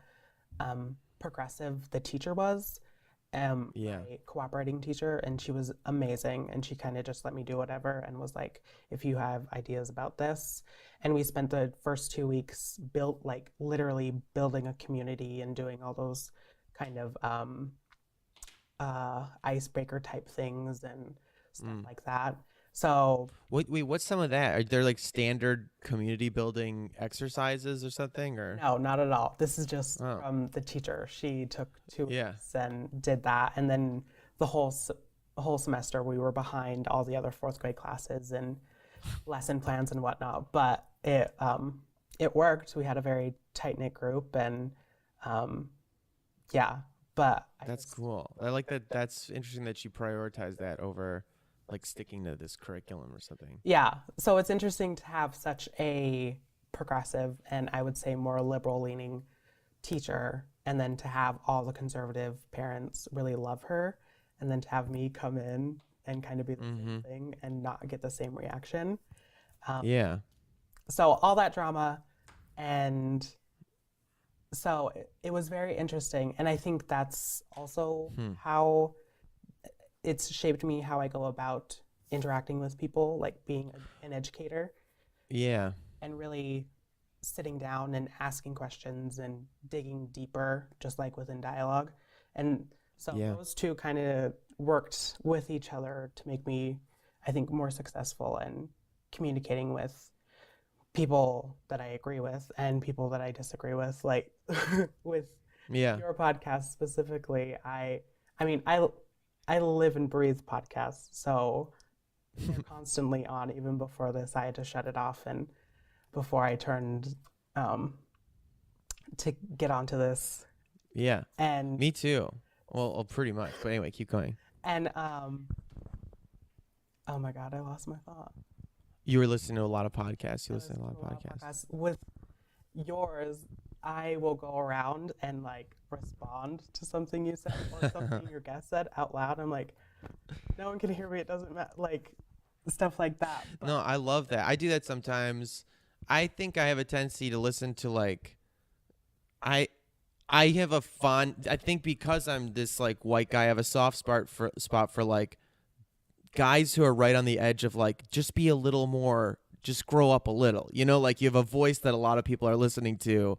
progressive the teacher was. My cooperating teacher, and she was amazing, and she kind of just let me do whatever and was like, if you have ideas about this. And we spent the first 2 weeks literally building a community and doing all those kind of icebreaker type things and stuff like that. So Wait, what's some of that? Are there like standard community building exercises or something, or? no, not at all. This is just from the teacher. She took 2 weeks and did that, and then the whole semester we were behind all the other fourth grade classes and lesson plans and whatnot. But it worked. We had a very tight knit group, and yeah. But That's cool. I like that. That's interesting that you prioritize that over like sticking to this curriculum or something. Yeah. So it's interesting to have such a progressive and I would say more liberal leaning teacher, and then to have all the conservative parents really love her, and then to have me come in and kind of be the same thing and not get the same reaction. Yeah. So all that drama, and so it was very interesting. And I think that's also how it's shaped me, how I go about interacting with people, like being an educator. Yeah. And really sitting down and asking questions and digging deeper, just like within dialogue. And so those two kind of worked with each other to make me, I think, more successful in communicating with people that I agree with and people that I disagree with, like with your podcast specifically. I mean, I live and breathe podcasts, so they're constantly on. Even before this, I had to shut it off, and before I turned to get onto this. Yeah. And me too. Well, pretty much. But anyway, keep going. And oh my God, I lost my thought. You were listening to a lot of podcasts. You listen to a lot of podcasts. With yours, I will go around and like respond to something you said or something your guest said out loud. I'm like, no one can hear me. It doesn't matter. Like stuff like that. But no, I love that. I do that sometimes. I think I have a tendency to listen to like, I have a I think because I'm this like white guy, I have a soft spot for like guys who are right on the edge of like, just be a little more, just grow up a little, you know, like you have a voice that a lot of people are listening to.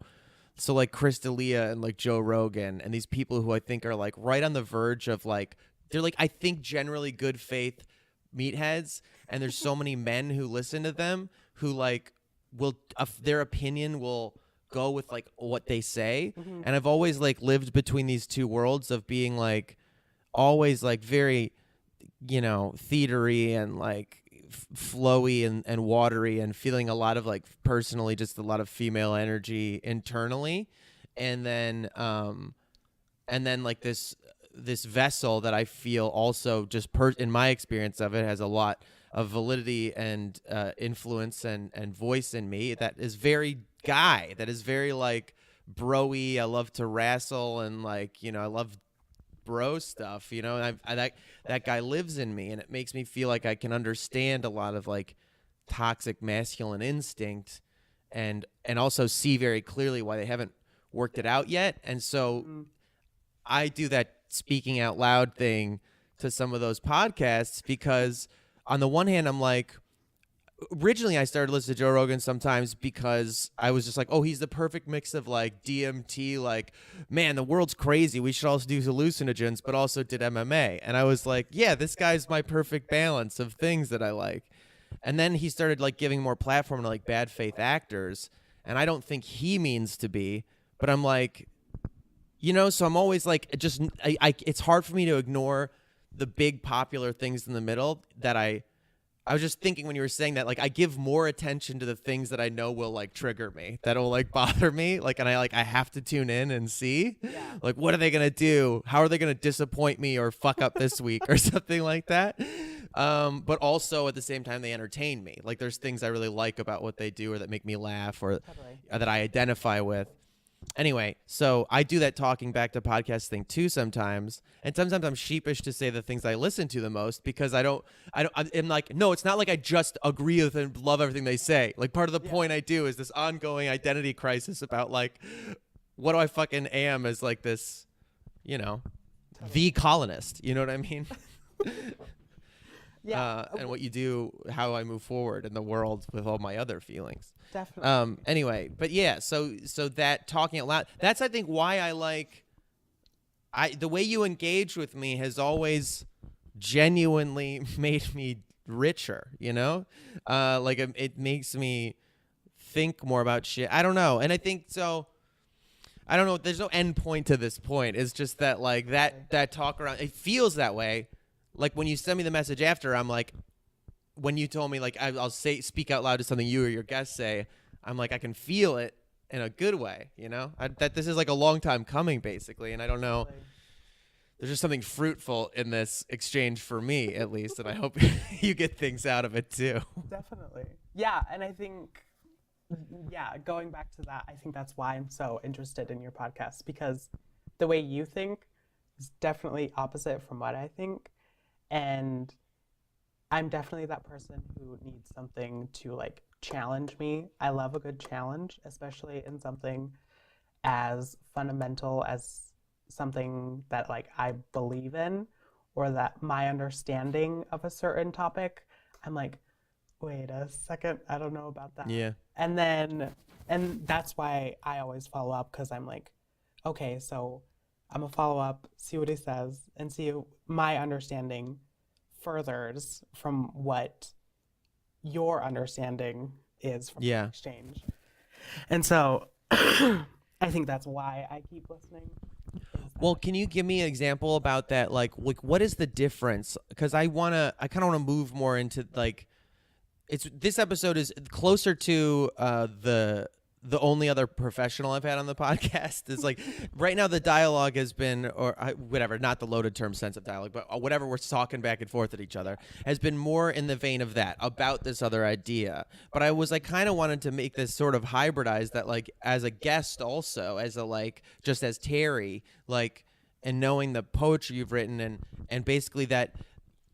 So like Chris D'Elia and like Joe Rogan and these people who I think are like right on the verge of like, they're like, I think generally good faith meatheads. And there's so many men who listen to them who like will, their opinion will go with like what they say. And I've always like lived between these two worlds of being like, always like very, you know, theatery and like flowy and watery and feeling a lot of like personally just a lot of female energy internally, and then like this vessel that I feel also just in my experience of it has a lot of validity and influence and voice in me that is very guy, that is very like bro-y. I love to wrestle and like, you know, I love bro stuff, you know, and that guy lives in me, and it makes me feel like I can understand a lot of like toxic masculine instinct and also see very clearly why they haven't worked it out yet. And so I do that speaking out loud thing to some of those podcasts because on the one hand, I'm like, originally I started listening to Joe Rogan sometimes because I was just like, oh, he's the perfect mix of like DMT, like, man, the world's crazy, we should also do hallucinogens, but also did MMA. And I was like, yeah, this guy's my perfect balance of things that I like. And then he started like giving more platform to like bad faith actors. And I don't think he means to be, but I'm like, you know, so I'm always like, it's hard for me to ignore the big popular things in the middle that I was just thinking when you were saying that, like, I give more attention to the things that I know will like trigger me, that'll like bother me. Like, and I have to tune in and see, like, what are they going to do? How are they going to disappoint me or fuck up this week or something like that? But also at the same time, they entertain me. Like there's things I really like about what they do or that make me laugh or Totally. that I identify with. Anyway, so I do that talking back to podcast thing too sometimes, and sometimes I'm sheepish to say the things I listen to the most because I'm like, no, it's not like I just agree with and love everything they say. Like part of the point I do is this ongoing identity crisis about like, what do I fucking am as like this, you know, the colonist, you know what I mean? Yeah. And what you do, how I move forward in the world with all my other feelings. Definitely. Anyway, but yeah, so that talking out loud, that's I think why I like the way you engage with me has always genuinely made me richer, you know? Like it makes me think more about shit. I don't know. And I think so I don't know, there's no end point to this point. It's just that like that talk around, it feels that way. Like when you send me the message after, I'm like, when you told me like I'll speak out loud to something you or your guests say, I'm like I can feel it in a good way, you know. That this is like a long time coming, basically, and I don't know. There's just something fruitful in this exchange for me, at least, and I hope you get things out of it too. Definitely. Yeah, and I think, going back to that, I think that's why I'm so interested in your podcast, because the way you think is definitely opposite from what I think. And I'm definitely that person who needs something to like challenge me. I love a good challenge, especially in something as fundamental as something that like I believe in or that my understanding of a certain topic. I'm like, wait a second, I don't know about that. Yeah. And that's why I always follow up, because I'm like, okay, so I'm gonna follow up, see what he says, and see my understanding furthers from what your understanding is from the exchange. And so I think that's why I keep listening. Well, can you give me an example about that? Like what is the difference? Because I kind of want to move more into like, this episode is closer to the only other professional I've had on the podcast. Is like right now the dialogue has been, or whatever, not the loaded term sense of dialogue, but whatever we're talking back and forth at each other has been more in the vein of that, about this other idea. But I was like kind of wanted to make this sort of hybridized, that like as a guest also, as a like just as Terry, like, and knowing the poetry you've written and basically that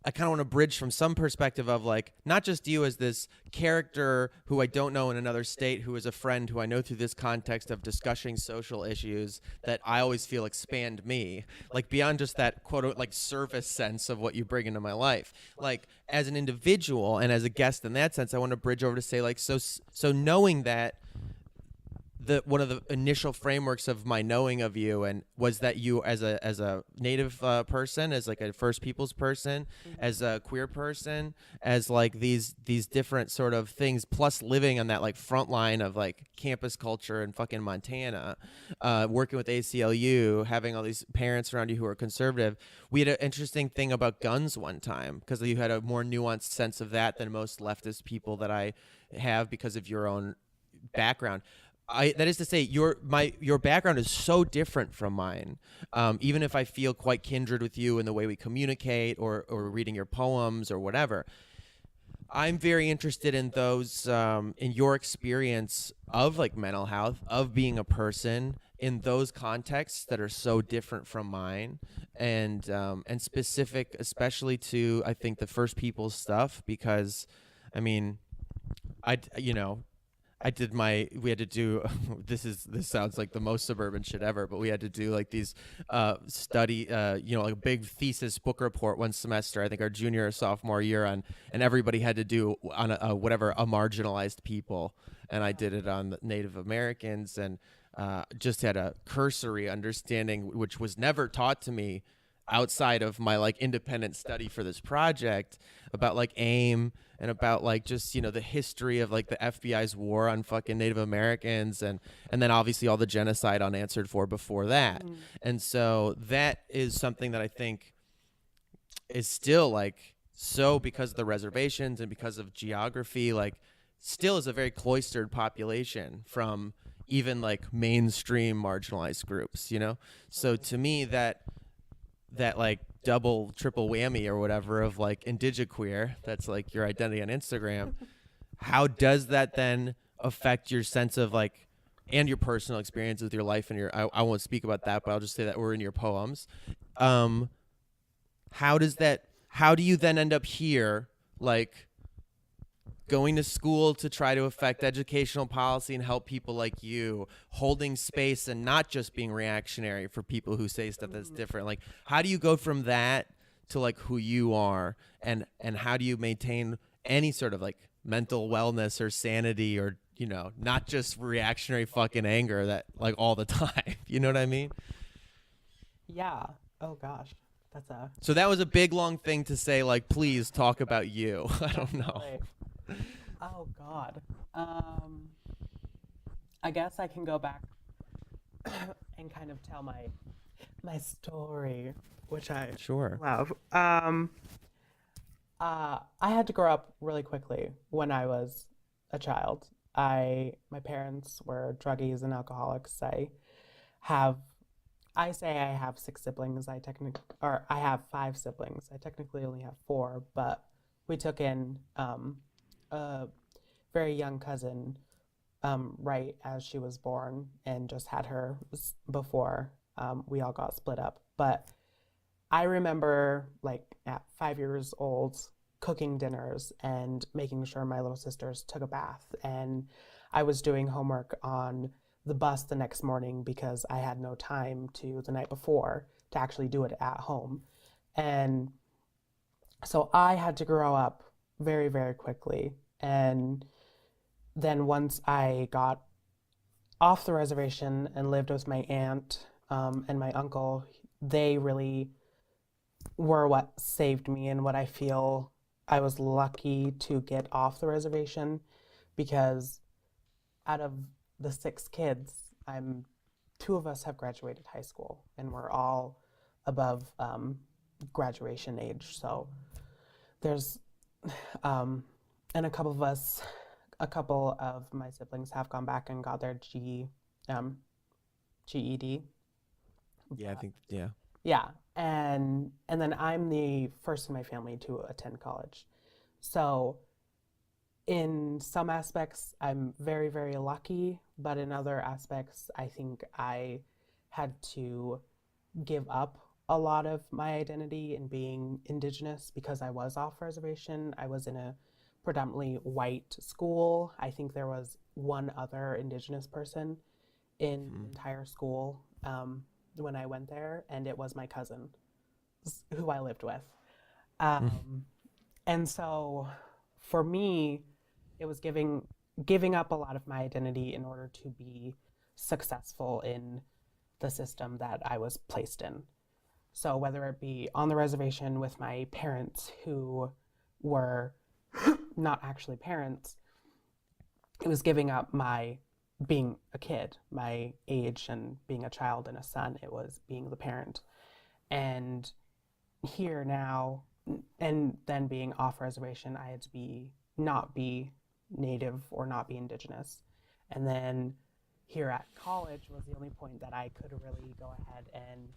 I kind of want to bridge from some perspective of like, not just you as this character who I don't know in another state, who is a friend who I know through this context of discussing social issues that I always feel expand me, like beyond just that quote like surface sense of what you bring into my life. Like as an individual and as a guest in that sense, I want to bridge over to say like, so knowing that one of the initial frameworks of my knowing of you and was that you as a Native person, as like a First Peoples person, as a queer person, as like these different sort of things, plus living on that like front line of like campus culture in fucking Montana, working with ACLU, having all these parents around you who are conservative. We had an interesting thing about guns one time because you had a more nuanced sense of that than most leftist people that I have because of your own background. That is to say, your background is so different from mine. Even if I feel quite kindred with you in the way we communicate, or reading your poems or whatever, I'm very interested in those, in your experience of like mental health, of being a person in those contexts that are so different from mine, and specific, especially to I think the First Peoples stuff, because, I mean, we had to do, this sounds like the most suburban shit ever, but we had to do like these study, like a big thesis book report one semester, I think our junior or sophomore year and everybody had to do on a marginalized people. And I did it on the Native Americans and just had a cursory understanding, which was never taught to me outside of my like independent study for this project, about like AIM and about like just, the history of like the FBI's war on fucking Native Americans and then obviously all the genocide unanswered for before that. And so that is something that I think is still like, so because of the reservations and because of geography, like still is a very cloistered population from even like mainstream marginalized groups, So to me that like double, triple whammy or whatever of like indigiqueer, that's like your identity on Instagram, how does that then affect your sense of like, and your personal experience with your life and I won't speak about that, but I'll just say that we're in your poems. How do you then end up here, like going to school to try to affect educational policy and help people like you, holding space and not just being reactionary for people who say stuff that's different? Like, how do you go from that to like who you are, and how do you maintain any sort of like mental wellness or sanity, or, you know, not just reactionary fucking anger that like all the time? You know what I mean? Yeah. Oh gosh. That's a So that was a big long thing to say, like, please talk about you. I don't know. Oh God. I guess I can go back and kind of tell my story, which I Sure. love. I had to grow up really quickly when I was a child. My parents were druggies and alcoholics. I say I have six siblings. I have five siblings. I technically only have four, but we took in a very young cousin right as she was born, and just had her before we all got split up. But I remember, like, at 5 years old, cooking dinners and making sure my little sisters took a bath. And I was doing homework on the bus the next morning because I had no time the night before to actually do it at home. And so I had to grow up very, very quickly. And then once I got off the reservation and lived with my aunt and my uncle, they really were what saved me, and what I feel I was lucky to get off the reservation, because out of the six kids, two of us have graduated high school, and we're all above graduation age. So there's, and a couple of my siblings have gone back and got their GED. Yeah, I think, yeah. Yeah, and then I'm the first in my family to attend college. So in some aspects, I'm very, very lucky, but in other aspects, I think I had to give up a lot of my identity in being Indigenous because I was off reservation. I was in a predominantly white school. I think there was one other Indigenous person in the entire school when I went there, and it was my cousin who I lived with. And so for me, it was giving up a lot of my identity in order to be successful in the system that I was placed in. So whether it be on the reservation with my parents, who were not actually parents, it was giving up my being a kid, my age, and being a child and a son. It was being the parent. And here now, and then being off reservation, I had to not be Native or not be Indigenous. And then here at college was the only point that I could really go ahead and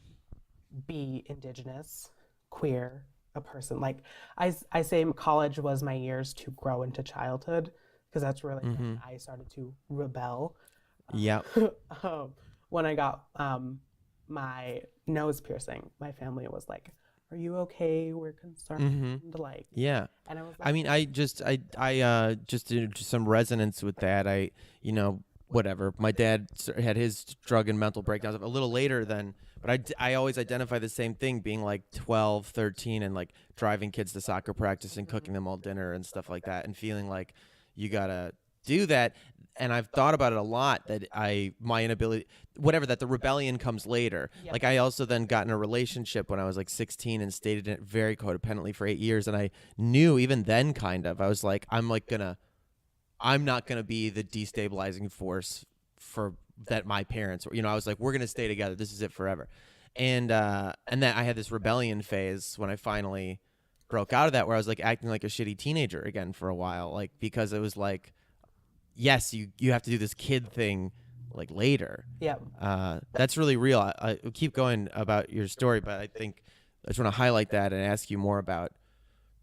be Indigenous, queer, a person. Like, I say college was my years to grow into childhood, because that's really when I started to rebel. Yeah. When I got my nose piercing, my family was like, "Are you okay? We're concerned." Like, yeah. And I was like, I mean, I just did some resonance with that. Whatever. My dad had his drug and mental breakdowns a little later than, but I always identify the same thing, being like 12, 13, and like driving kids to soccer practice and cooking them all dinner and stuff like that, and feeling like you gotta do that. And I've thought about it a lot, that my inability, whatever, that the rebellion comes later. Yep. Like, I also then got in a relationship when I was like 16 and stayed in it very codependently for 8 years. And I knew even then, kind of, I was like, I'm not going to be the destabilizing force for that my parents were. I was like, we're going to stay together. This is it forever. And that I had this rebellion phase when I finally broke out of that, where I was like acting like a shitty teenager again for a while, like, because it was like, yes, you have to do this kid thing like later. Yeah. That's really real. I keep going about your story, but I think I just want to highlight that and ask you more about,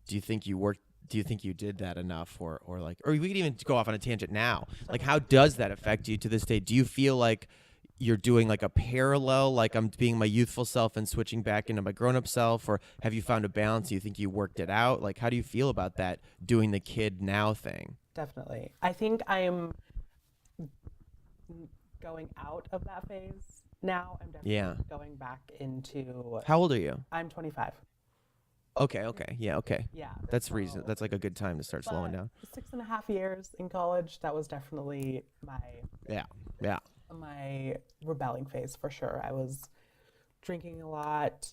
do you think you did that enough, or like, or we could even go off on a tangent now. Like, how does that affect you to this day? Do you feel like you're doing like a parallel, like I'm being my youthful self and switching back into my grown-up self, or have you found a balance? Do you think you worked it out? Like, how do you feel about that, doing the kid now thing? Definitely. I think I'm going out of that phase now. I'm definitely going back into. How old are you? I'm 25. Okay. Yeah. Okay. Yeah. That's reason. That's like a good time to start slowing down. 6.5 years in college, that was definitely Yeah. my rebelling phase for sure. I was drinking a lot,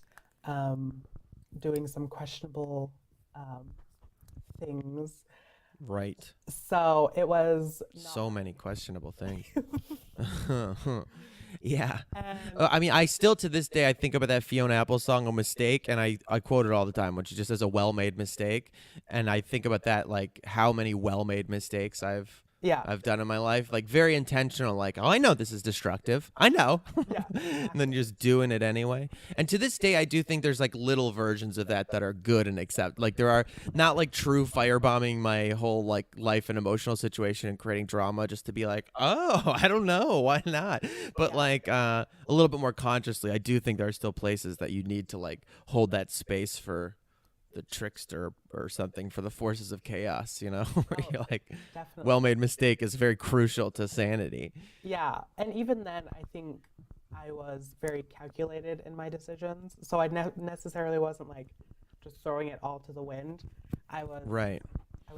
doing some questionable things. Right. So it was So many questionable things. Yeah. And I mean, I still to this day I think about that Fiona Apple song, "A Mistake," and I quote it all the time when she just says a well-made mistake, and I think about that, like how many well-made mistakes I've done in my life, like very intentional, like, oh, I know this is destructive, I know, and then you're just doing it anyway. And to this day, I do think there's like little versions of that are good and accept. Like there are not like true firebombing my whole like life and emotional situation and creating drama just to be like, oh, I don't know, why not? But like a little bit more consciously, I do think there are still places that you need to like hold that space for the trickster or something, for the forces of chaos, you know, where you're like, definitely. Well-made mistake is very crucial to sanity. Yeah. And even then, I think I was very calculated in my decisions. So I necessarily wasn't like just throwing it all to the wind. I was. Right.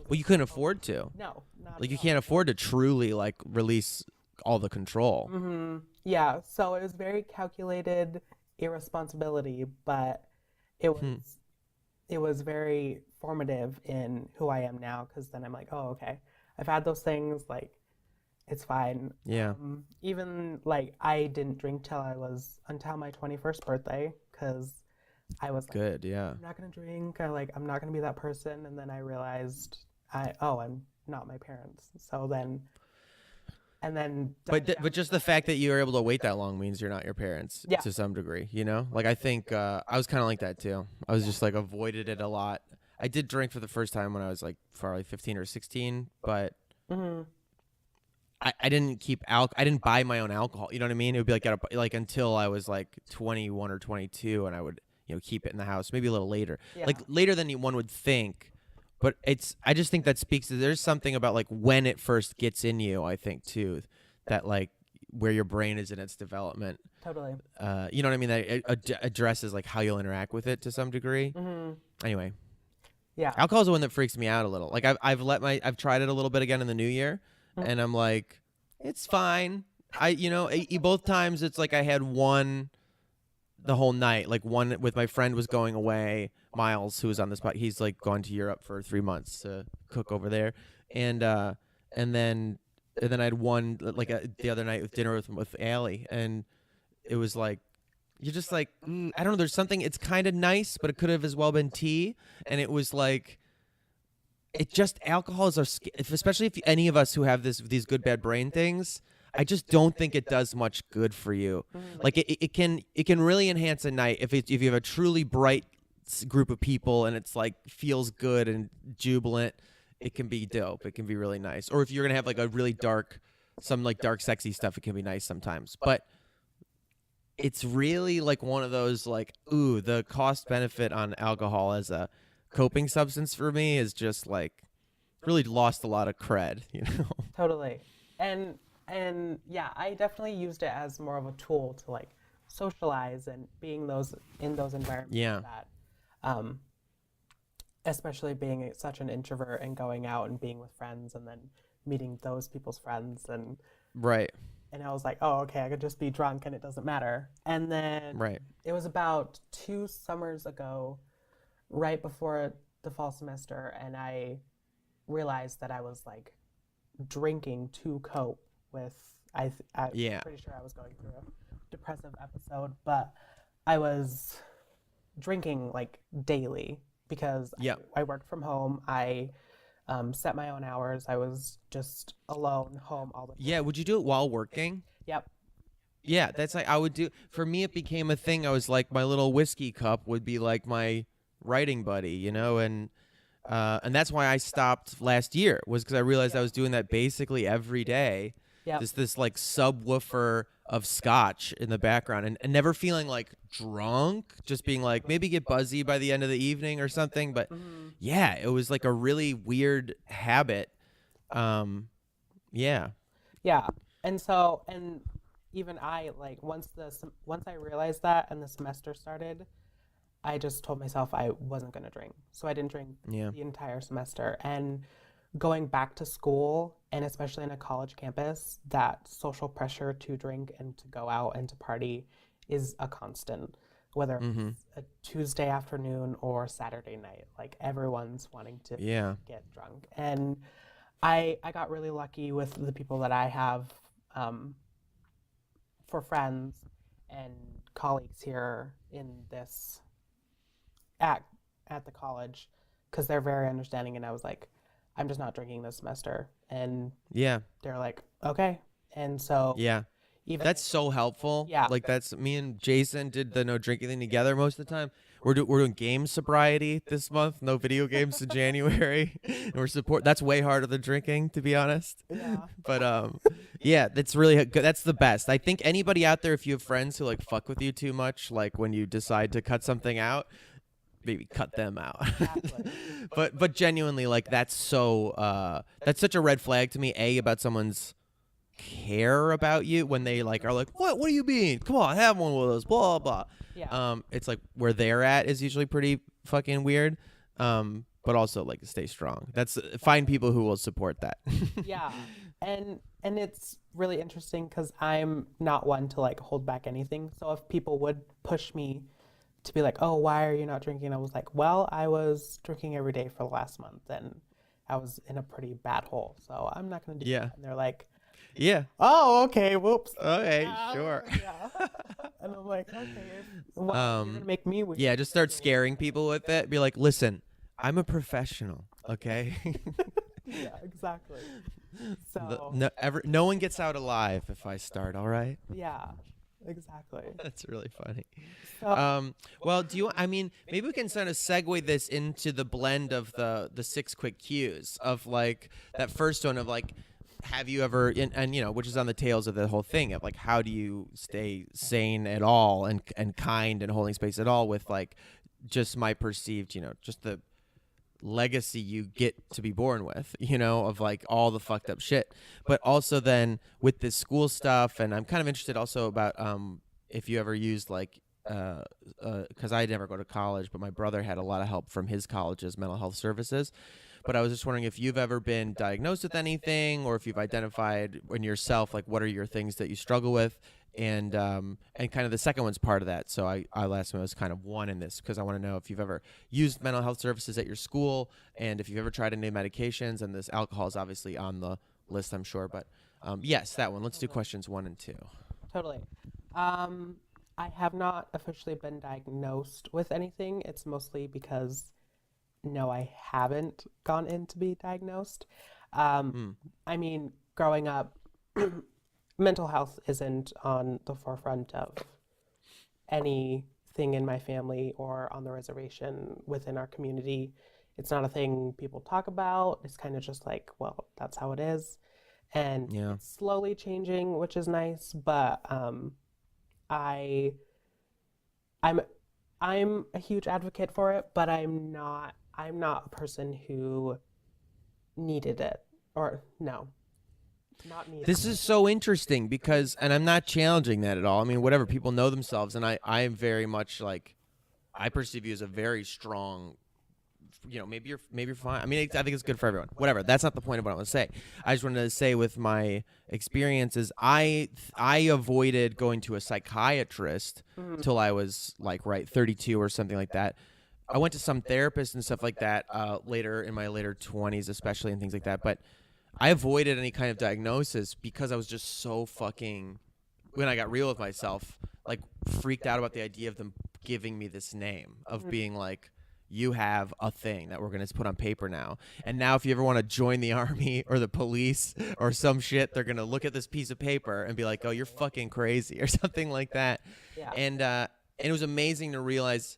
Well, you couldn't afford to. No, not like at you all. can't afford to truly like release all the control. Mm-hmm. Yeah. So it was very calculated irresponsibility, but it was. It was very formative in who I am now, because then I'm like, oh, okay, I've had those things, like, it's fine. Yeah. Even, like, I didn't drink until my 21st birthday, because I was like, good, yeah. I'm not going to drink, or, like, I'm not going to be that person, and then I realized, I'm not my parents, so then... And then, but just the fact that you were able to wait that long means you're not your parents to some degree, you know? Like I think I was kind of like that too. I was just like avoided it a lot. I did drink for the first time when I was like probably 15 or 16, but I didn't keep I didn't buy my own alcohol. You know what I mean? It would be like until I was like 21 or 22, and I would keep it in the house. Maybe a little later, like later than one would think. But I just think that speaks to, there's something about like when it first gets in you, I think too, that like where your brain is in its development. Totally. You know what I mean? That it addresses like how you'll interact with it to some degree. Anyway. Yeah. Alcohol is the one that freaks me out a little. Like I've tried it a little bit again in the new year, and I'm like, it's fine. Both times it's like I had one the whole night. Like one with my friend was going away, Miles, who was on the spot. He's like gone to Europe for 3 months to cook over there, and then I had one like the other night with dinner with Allie, and it was like you're just like I don't know. There's something. It's kind of nice, but it could have as well been tea, and it was like. It just alcohols are, especially if any of us who have these good bad brain things. I just don't think it does much good for you. Like it can really enhance a night if you have a truly bright group of people and it's like feels good and jubilant. It can be dope. It can be really nice. Or if you're gonna have like a really dark sexy stuff, it can be nice sometimes. But it's really like one of those like the cost benefit on alcohol as a coping substance for me is just like really lost a lot of cred, you know. Totally. And yeah, I definitely used it as more of a tool to like socialize and being in those environments that especially being such an introvert and going out and being with friends and then meeting those people's friends and right. And I was like, oh, okay, I could just be drunk and it doesn't matter. And then it was about 2 summers ago, right before the fall semester, and I realized that I was like drinking to cope with I'm pretty sure I was going through a depressive episode, but I was drinking like daily because I worked from home. I set my own hours. I was just alone home all the time. Yeah, would you do it while working? Yep. Yeah, that's like I would do. For me, it became a thing. I was like, my little whiskey cup would be like my writing buddy, you know, and that's why I stopped last year, was because I realized I was doing that basically every day. Yep. This like subwoofer of scotch in the background, and never feeling like drunk, just being like maybe get buzzy by the end of the evening or something. But yeah, it was like a really weird habit. Yeah. Yeah. And even I, like, once I realized that and the semester started, I just told myself I wasn't going to drink. So I didn't drink Yeah. the entire semester. And going back to school, and especially in a college campus, that social pressure to drink and to go out and to party is a constant, whether it's a Tuesday afternoon or Saturday night. Like, everyone's wanting to Yeah. get drunk. And I got really lucky with the people that I have for friends and colleagues here in this at the college, because they're very understanding. And I was like, I'm just not drinking this semester, and Yeah. they're like, okay. And so Yeah. even That's so helpful. Yeah. Like that's me and Jason did the no drinking thing together most of the time. We're doing game sobriety this month. No video games in January. And that's way harder than drinking, to be honest. Yeah. But yeah, that's really good. That's the best. I think anybody out there, if you have friends who like fuck with you too much, like when you decide to cut something out, maybe cut them out. Exactly. but genuinely, like that's that's such a red flag to me. About someone's care about you when they like are like, what do you mean, come on, have one with us, blah blah. Yeah. It's like where they're at is usually pretty fucking weird. But also like stay strong. That's find people who will support that. Yeah. And it's really interesting because I'm not one to like hold back anything. So if people would push me to be like, oh, why are you not drinking? I was like, well, I was drinking every day for the last month and I was in a pretty bad hole. So I'm not going to do Yeah. that. And they're like, Yeah. oh, okay, whoops. Okay, sure. Yeah. And I'm like, okay, you're going to make me weak. Yeah, just start scaring people with it. Be like, listen, I'm a professional, okay? Yeah, exactly. So, No one gets out alive if I start, all right? yeah, exactly. That's really funny. So, Well, maybe we can sort of segue this into the blend of the 6 quick cues of like that first one of like, have you ever, and you know, which is on the tails of the whole thing of like, how do you stay sane at all and kind and holding space at all with like just my perceived, you know, just the legacy you get to be born with, you know, of like all the fucked up shit. But also then with this school stuff, and I'm kind of interested also about if you ever used like because I never go to college, but my brother had a lot of help from his college's mental health services. But I was just wondering if you've ever been diagnosed with anything, or if you've identified in yourself, like what are your things that you struggle with, and kind of the second one's part of that. So I'll ask him as kind of one in this because I want to know if you've ever used mental health services at your school, and if you've ever tried any medications. And this alcohol is obviously on the list, I'm sure. But yes, that one. Let's do questions 1 and 2. totally. I have not officially been diagnosed with anything. It's mostly because, no, I haven't gone in to be diagnosed. I mean, growing up, mental health isn't on the forefront of anything in my family or on the reservation within our community. It's not a thing people talk about. It's kind of just like, well, that's how it is. And Yeah. it's slowly changing, which is nice, but I'm a huge advocate for it, but I'm not a person who needed it, or no, not needed. This is so interesting because, and I'm not challenging that at all. I mean, whatever, people know themselves, and I am very much like, I perceive you as a very strong, you know, maybe you're fine. I mean, I think it's good for everyone. Whatever. That's not the point of what I want to say. I just wanted to say with my experiences, I avoided going to a psychiatrist till I was like 32 or something like that. I went to some therapists and stuff like that later in my later 20s, especially, and things like that. But I avoided any kind of diagnosis because I was just so fucking, when I got real with myself, like freaked out about the idea of them giving me this name of being like, you have a thing that we're going to put on paper now. And now if you ever want to join the army or the police or some shit, they're going to look at this piece of paper and be like, oh, you're fucking crazy or something like that. Yeah. And it was amazing to realize,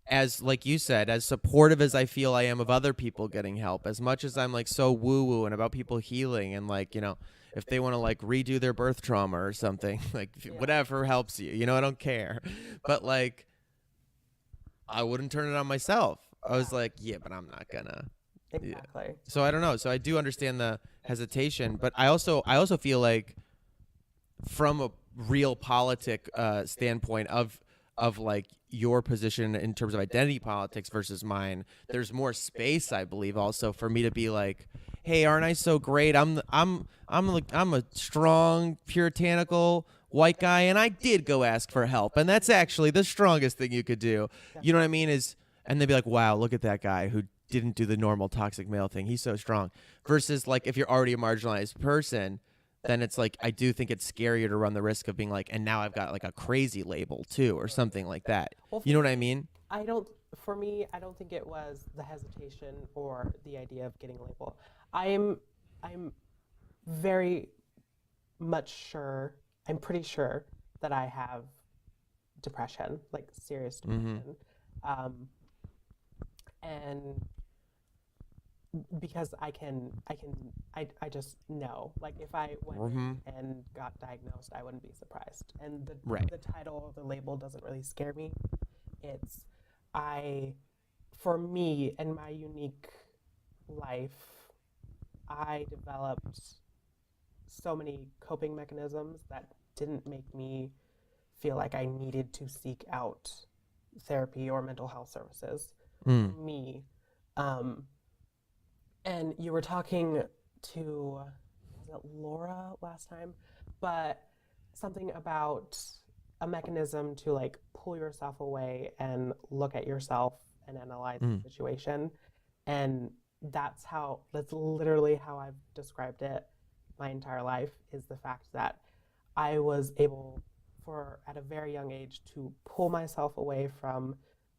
as like you said, as supportive as I feel I am of other people getting help, as much as I'm like so woo-woo and about people healing and like, you know, if they want to like redo their birth trauma or something, like whatever helps you, you know, I don't care. But like, I wouldn't turn it on myself. I was like, yeah, but I'm not gonna. Exactly. Yeah. So I don't know. So I do understand the hesitation, but I also feel like from a real politic standpoint of like your position in terms of identity politics versus mine, there's more space, I believe, also for me to be like, hey, aren't I so great? I'm a strong puritanical white guy, and I did go ask for help, and that's actually the strongest thing you could do. You know what I mean? And they'd be like, wow, look at that guy who didn't do the normal toxic male thing. He's so strong. Versus like if you're already a marginalized person, then it's like I do think it's scarier to run the risk of being like, and now I've got like a crazy label too, or something like that. Well, You know what I mean? For me, I don't think it was the hesitation or the idea of getting a label. I'm very much sure, I'm pretty sure that I have depression, like serious depression. And because I just know, like if I went in and got diagnosed, I wouldn't be surprised. And the title or the label doesn't really scare me. It's for me and my unique life, I developed so many coping mechanisms that didn't make me feel like I needed to seek out therapy or mental health services. Me. And you were talking to, was it Laura last time? But something about a mechanism to like pull yourself away and look at yourself and analyze the situation. And that's literally how I've described it my entire life, is the fact that I was able at a very young age to pull myself away from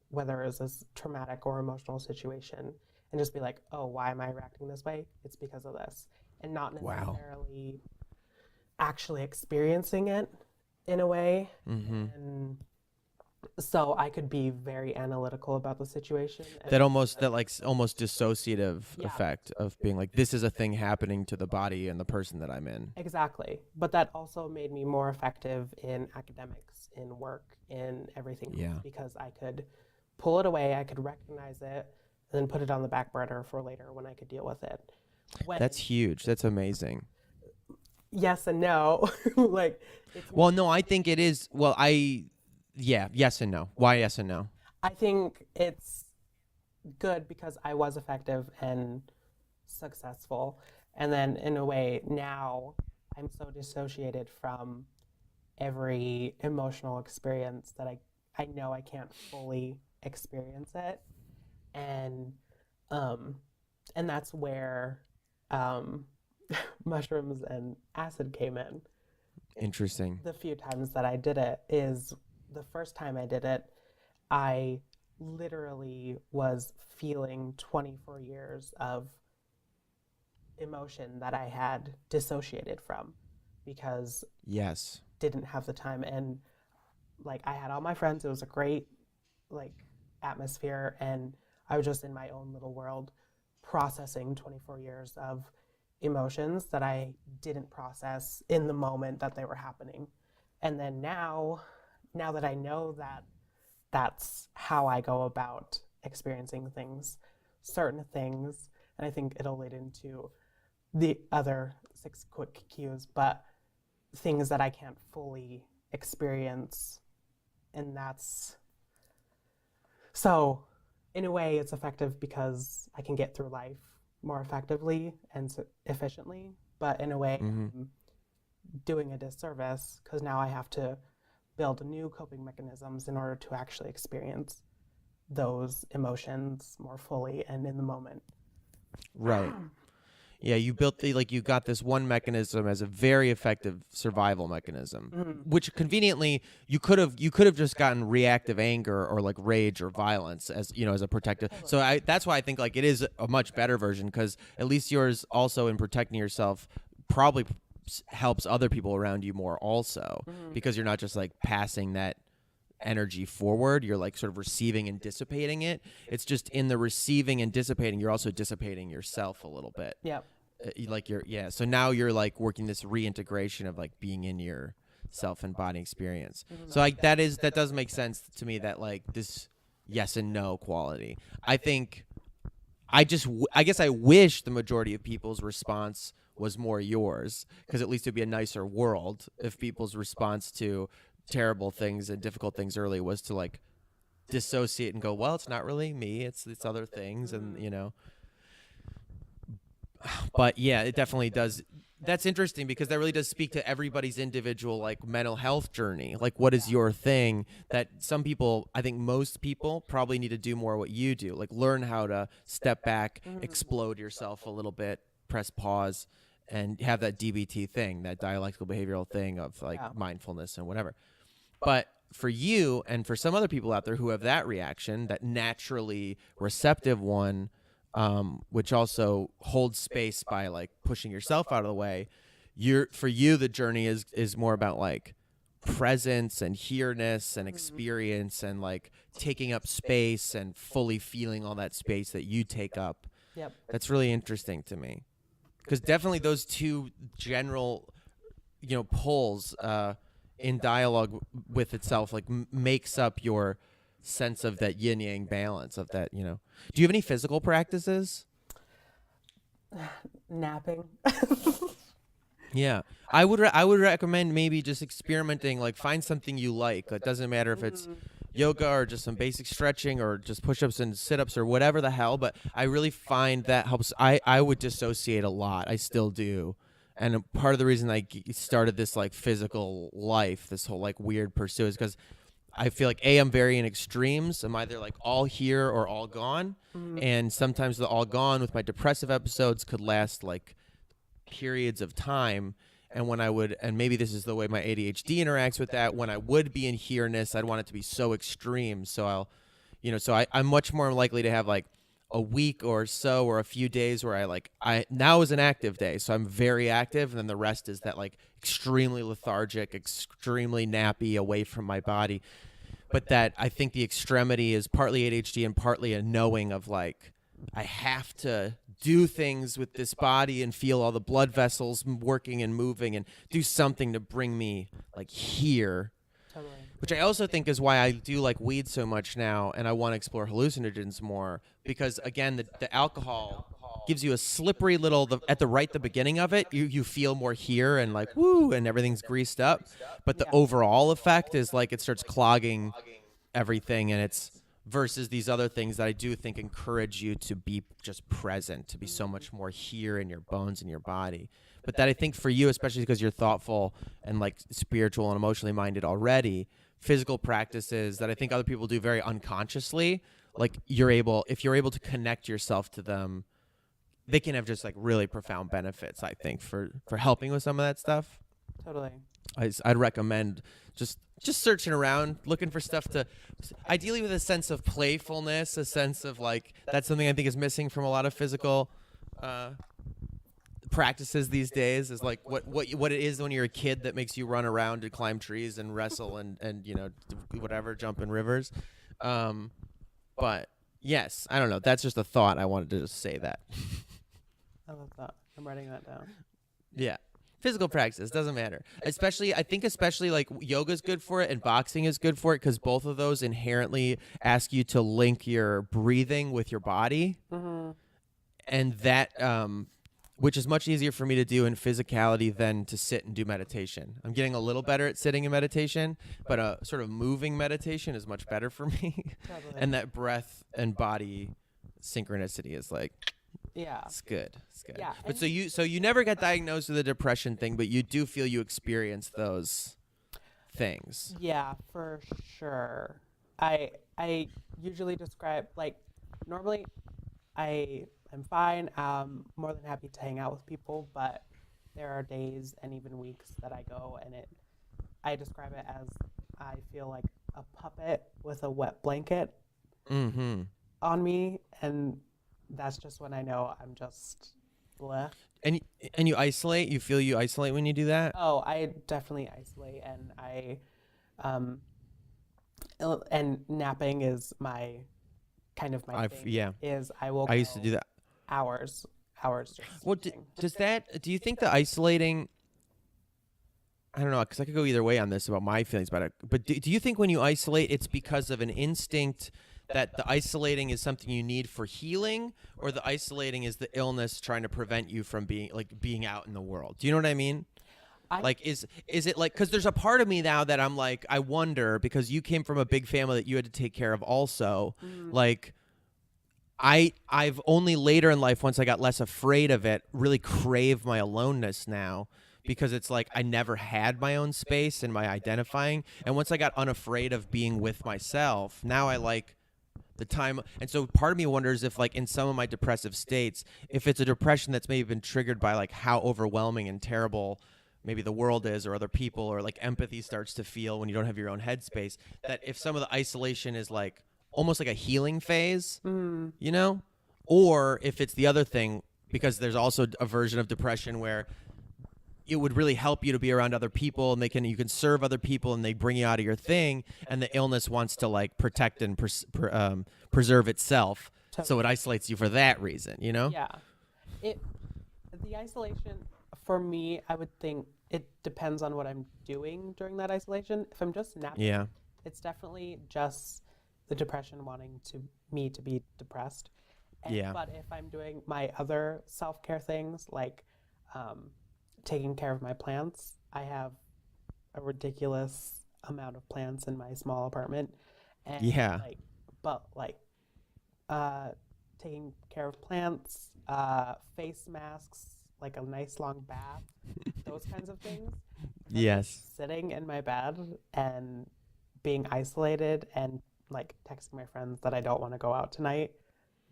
whether it was a traumatic or emotional situation and just be like, oh, why am I reacting this way? It's because of this. And not necessarily actually experiencing it in a way. And so I could be very analytical about the situation. That almost dissociative effect of being like, this is a thing happening to the body and the person that I'm in. Exactly. But that also made me more effective in academics, in work, in everything else, because I could pull it away, I could recognize it, and then put it on the back burner for later when I could deal with it. That's huge. That's amazing. Yes and no. Like, well, no, I think it is. Well, yes and no. Why yes and no? I think it's good because I was effective and successful. And then in a way, now I'm so dissociated from every emotional experience that I know I can't fully experience it. And that's where mushrooms and acid came in. Interesting. The few times that I did it is the first time I did it, I literally was feeling 24 years of emotion that I had dissociated from because didn't have the time. And like I had all my friends, it was a great like atmosphere, and I was just in my own little world processing 24 years of emotions that I didn't process in the moment that they were happening. And then now that I know that that's how I go about experiencing certain things, and I think it'll lead into the other 6 quick cues, but things that I can't fully experience. And that's, so in a way it's effective because I can get through life more effectively and efficiently, but in a way I'm doing a disservice because now I have to build new coping mechanisms in order to actually experience those emotions more fully and in the moment. Right. Yeah, you built you got this one mechanism as a very effective survival mechanism, which conveniently you could have just gotten reactive anger or like rage or violence as as a protective. So that's why I think like it is a much better version, because at least yours also in protecting yourself probably helps other people around you more also, because you're not just like passing that energy forward, you're like sort of receiving and dissipating it. It's just in the receiving and dissipating, you're also dissipating yourself a little bit. Yep. So now you're like working this reintegration of like being in your self and body experience. So like that does make sense to me, that like this yes and no quality. I think I guess I wish the majority of people's response was more yours, because at least it'd be a nicer world if people's response to terrible things and difficult things early was to like dissociate and go, well, it's not really me, it's other things, and but yeah, it definitely does. That's interesting, because that really does speak to everybody's individual like mental health journey. Like, what is your thing that some people, I think most people probably need to do more what you do, like learn how to step back, explode yourself a little bit, press pause, and have that DBT thing, that dialectical behavioral thing of like mindfulness and whatever. But for you and for some other people out there who have that reaction, that naturally receptive one, which also holds space by like pushing yourself out of the way, for you the journey is more about like presence and here-ness and experience and like taking up space and fully feeling all that space that you take up. Yep. That's really interesting to me, because definitely those two general poles in dialogue with itself like makes up your sense of that yin yang balance of that. Do you have any physical practices? Napping. Yeah, I would recommend maybe just experimenting, like find something you like. It doesn't matter if it's yoga or just some basic stretching or just push-ups and sit-ups or whatever the hell, but I really find that helps. I would dissociate a lot. I still do. And part of the reason I started this like physical life, this whole like weird pursuit, is because I feel like I'm very in extremes. I'm either like all here or all gone. And sometimes the all gone with my depressive episodes could last like periods of time. And when I would, and maybe this is the way my ADHD interacts with that, when I would be in here-ness, I'd want it to be so extreme. So I'm much more likely to have like a week or so or a few days where now is an active day, so I'm very active, and then the rest is that like extremely lethargic, extremely nappy, away from my body. But that I think the extremity is partly ADHD and partly a knowing of like I have to do things with this body and feel all the blood vessels working and moving and do something to bring me like here. Totally. Which I also think is why I do like weed so much now, and I want to explore hallucinogens more, because again, the alcohol gives you a slippery little, at the beginning of it, you feel more here and like woo, and everything's greased up, but the overall effect is like it starts clogging everything, and it's versus these other things that I do think encourage you to be just present, to be so much more here in your bones and your body. But that I think for you, especially because you're thoughtful and like spiritual and emotionally minded already, physical practices that I think other people do very unconsciously, like if you're able to connect yourself to them, they can have just like really profound benefits, I think, for helping with some of that stuff. Totally. I'd recommend just searching around, looking for stuff to, ideally with a sense of playfulness, a sense of like, that's something I think is missing from a lot of physical practices these days, is like what it is when you're a kid that makes you run around and climb trees and wrestle and whatever, jump in rivers. But yes, I don't know. That's just a thought. I wanted to just say that. I love that. I'm writing that down. Yeah. Physical practice doesn't matter. I think especially like yoga is good for it and boxing is good for it, because both of those inherently ask you to link your breathing with your body. And that, which is much easier for me to do in physicality than to sit and do meditation. I'm getting a little better at sitting in meditation, but a sort of moving meditation is much better for me. Totally. And that breath and body synchronicity is like, Yeah. it's good. It's good. Yeah, But so you never got diagnosed with a depression thing, but you do feel you experience those things. Yeah, for sure. I usually describe, like, normally I I'm fine. More than happy to hang out with people, but there are days and even weeks that I go and I describe it as I feel like a puppet with a wet blanket Mm-hmm. on me, and that's just when I know I'm just bleh. And and you isolate. You feel you isolate when you do that. Oh, I definitely isolate, and um, and napping is my kind of my thing. Yeah. Is I will I used to go do that. hours just Well, sleeping. do you think the isolating? I don't know, because I could go either way on this about my feelings about it. But do you think when you isolate, it's because of an instinct that the isolating is something you need for healing, or the isolating is the illness trying to prevent you from being out in the world? Do you know what I mean? I Like, is it like, because there's a part of me now that I'm like, I wonder, because you came from a big family that you had to take care of also, like, I've only later in life, once I got less afraid of it, really crave my aloneness now, because it's like I never had my own space and my identifying. And once I got unafraid of being with myself, now I like the time. And so part of me wonders if, like, in some of my depressive states, if it's a depression that's maybe been triggered by like how overwhelming and terrible maybe the world is, or other people, or like empathy starts to feel when you don't have your own headspace, that if some of the isolation is like almost like a healing phase, you know, or if it's the other thing, because there's also a version of depression where it would really help you to be around other people, and you can serve other people, and they bring you out of your thing, and the illness wants to like protect and preserve itself, so it isolates you for that reason, you know? Yeah. It the isolation for me, I would think it depends on what I'm doing during that isolation. If I'm just napping, Yeah. it's definitely just the depression wanting me to be depressed. Yeah. But if I'm doing my other self-care things like taking care of my plants, I have a ridiculous amount of plants in my small apartment, and Yeah. like taking care of plants, face masks, like a nice long bath, those kinds of things. But Yes. sitting in my bed and being isolated and like texting my friends that I don't want to go out tonight,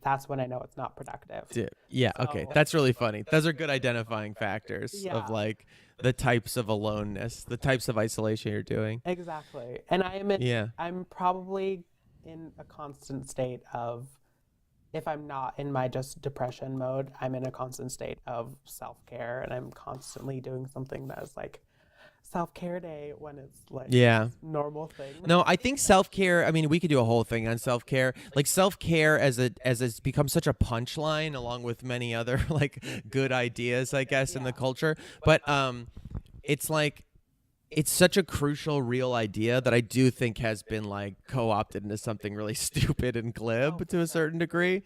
that's when I know it's not productive. Yeah. Okay. So- That's really funny. Those are good identifying factors Yeah. of like the types of aloneness, the types of isolation you're doing. Exactly. And Yeah. I'm probably in a constant state of, if I'm not in my just depression mode, I'm in a constant state of self-care, and I'm constantly doing something that is like self-care day when it's like Yeah. normal thing. No, I think self-care, I mean, we could do a whole thing on self-care. Like self-care as it's become such a punchline along with many other like good ideas, I guess, in the culture. But it's like it's such a crucial real idea that I do think has been like co-opted into something really stupid and glib to a certain degree.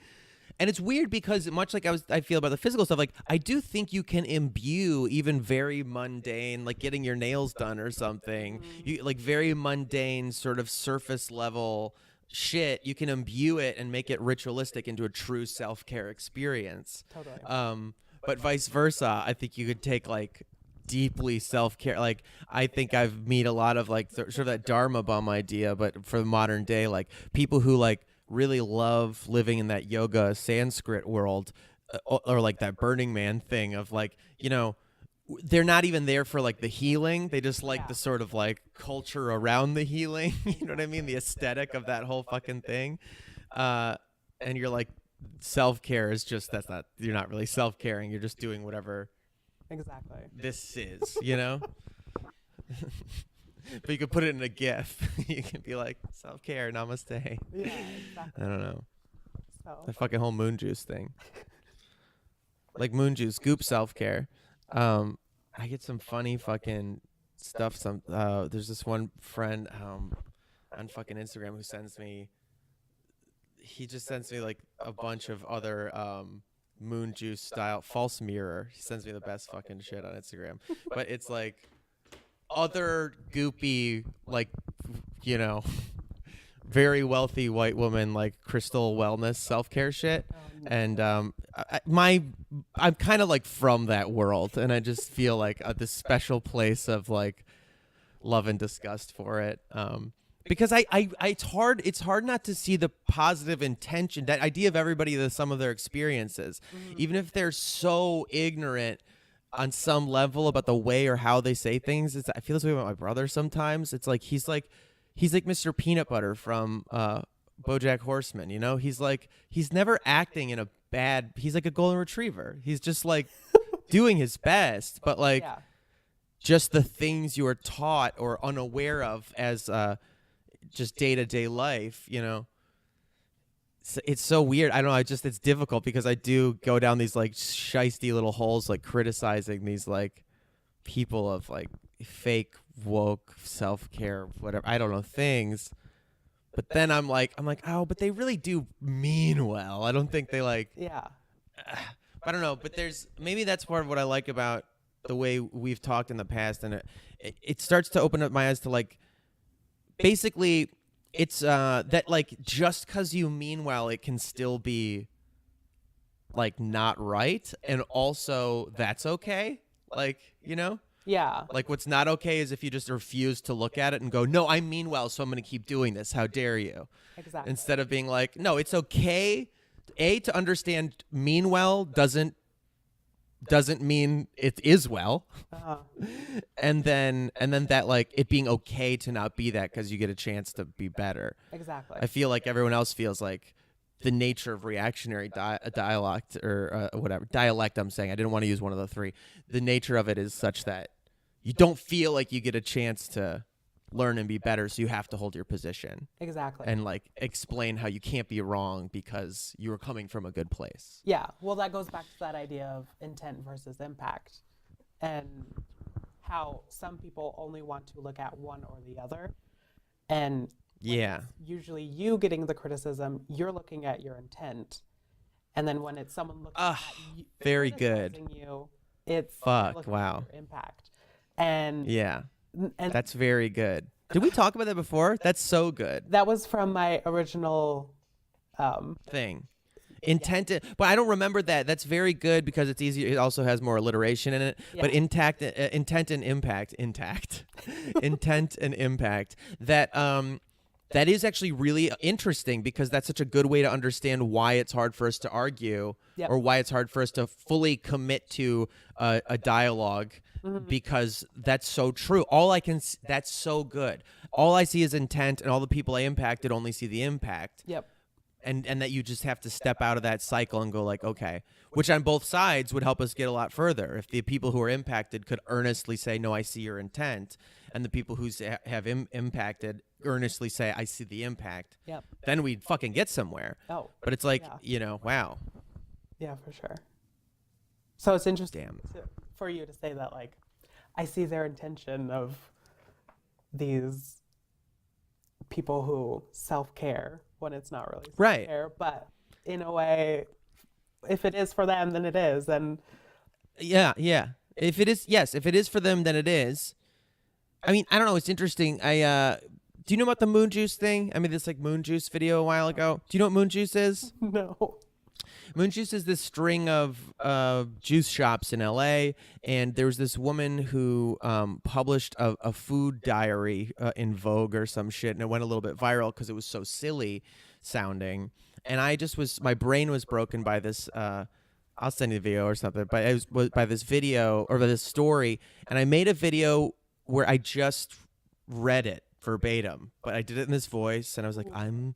And it's weird because much like I feel about the physical stuff, like I do think you can imbue even very mundane, like getting your nails done or something, you like very mundane sort of surface level shit. You can imbue it and make it ritualistic into a true self-care experience. Totally. But vice versa, I think you could take like deeply self-care. Like I think I've met a lot of like sort of that Dharma bum idea, but for the modern day, like people who like really love living in that yoga Sanskrit world, or like that Burning Man thing of like, you know, they're not even there for like the healing. They just like the sort of like culture around the healing. You know what I mean? The aesthetic of that whole fucking thing. And you're like, self-care is just, you're not really self-caring. You're just doing whatever Exactly. this is, you know? But you could put it in a GIF. You can be like, self-care, namaste. Yeah, exactly. I don't know. So The fucking whole moon juice thing. Like moon juice, goop self-care. I get some funny fucking stuff. There's this one friend on fucking Instagram who sends me, he just sends me like a bunch of other moon juice style false mirror. He sends me the best fucking shit on Instagram. But it's like other goopy, like, you know, very wealthy white woman, like crystal wellness self-care shit. And I'm kind of like from that world, and I just feel like this special place of like love and disgust for it. Because I it's hard not to see the positive intention, that idea of everybody, the sum of their experiences, even if they're so ignorant on some level about the way or how they say things. I feel this way about my brother sometimes. It's like he's like Mr. Peanut Butter from BoJack Horseman. You know, he's never acting in a bad. He's like a golden retriever. He's just like doing his best, but like just the things you are taught or unaware of as just day-to-day life, you know. It's so weird. I don't know. It's difficult because I do go down these like shisty little holes, like criticizing these like people of like fake woke self-care, whatever. I don't know, things. But then I'm like, oh, but they really do mean well. I don't think they like. Yeah. I don't know. But maybe that's part of what I like about the way we've talked in the past, and it starts to open up my eyes to like, basically. It's that like just because you mean well, it can still be like not right, and also that's okay. Like, you know, like what's not okay is if you just refuse to look at it and go, no, I mean well, so I'm going to keep doing this. How dare you? Exactly. Instead of being like, no, it's okay. To understand mean well doesn't mean it is well. And then that like it being okay to not be that because you get a chance to be better. Exactly. I feel like everyone else feels like the nature of reactionary dialect or whatever dialect. I'm saying I didn't want to use one of the three. The nature of it is such that you don't feel like you get a chance to learn and be better, so you have to hold your position. Exactly. And like explain how you can't be wrong because you were coming from a good place. Yeah. Well, that goes back to that idea of intent versus impact, and how some people only want to look at one or the other. And usually you getting the criticism, you're looking at your intent. And then when it's someone looking at you, very good. You, it's fuck, wow. Your impact. And and that's very good. Did we talk about that before? That's so good. That was from my original thing. Intent, but I don't remember that. That's very good because it's easy. It also has more alliteration in it. Yeah. But intent and impact, intent and impact. That is actually really interesting because that's such a good way to understand why it's hard for us to argue or why it's hard for us to fully commit to a dialogue. Because that's so true. That's so good. All I see is intent, and all the people I impacted only see the impact. Yep. And that you just have to step out of that cycle and go like, okay, which on both sides would help us get a lot further. If the people who are impacted could earnestly say, no, I see your intent, and the people who have impacted earnestly say, I see the impact, then we'd fucking get somewhere. Oh. But it's like, you know, wow. Yeah, for sure. So it's interesting for you to say that, like, I see their intention of these people who self-care when it's not really self-care, but in a way, if it is for them, then it is. And if it is for them, then it is. I mean, I don't know. It's interesting. Do you know about the moon juice thing? I made this like moon juice video a while ago. Do you know what moon juice is? No. Moon Juice is this string of juice shops in LA, and there was this woman who published a food diary in Vogue or some shit, and it went a little bit viral because it was so silly sounding. And my brain was broken by this. I'll send you the video or something, but it was by this video or by this story, and I made a video where I just read it verbatim, but I did it in this voice, and I was like, I'm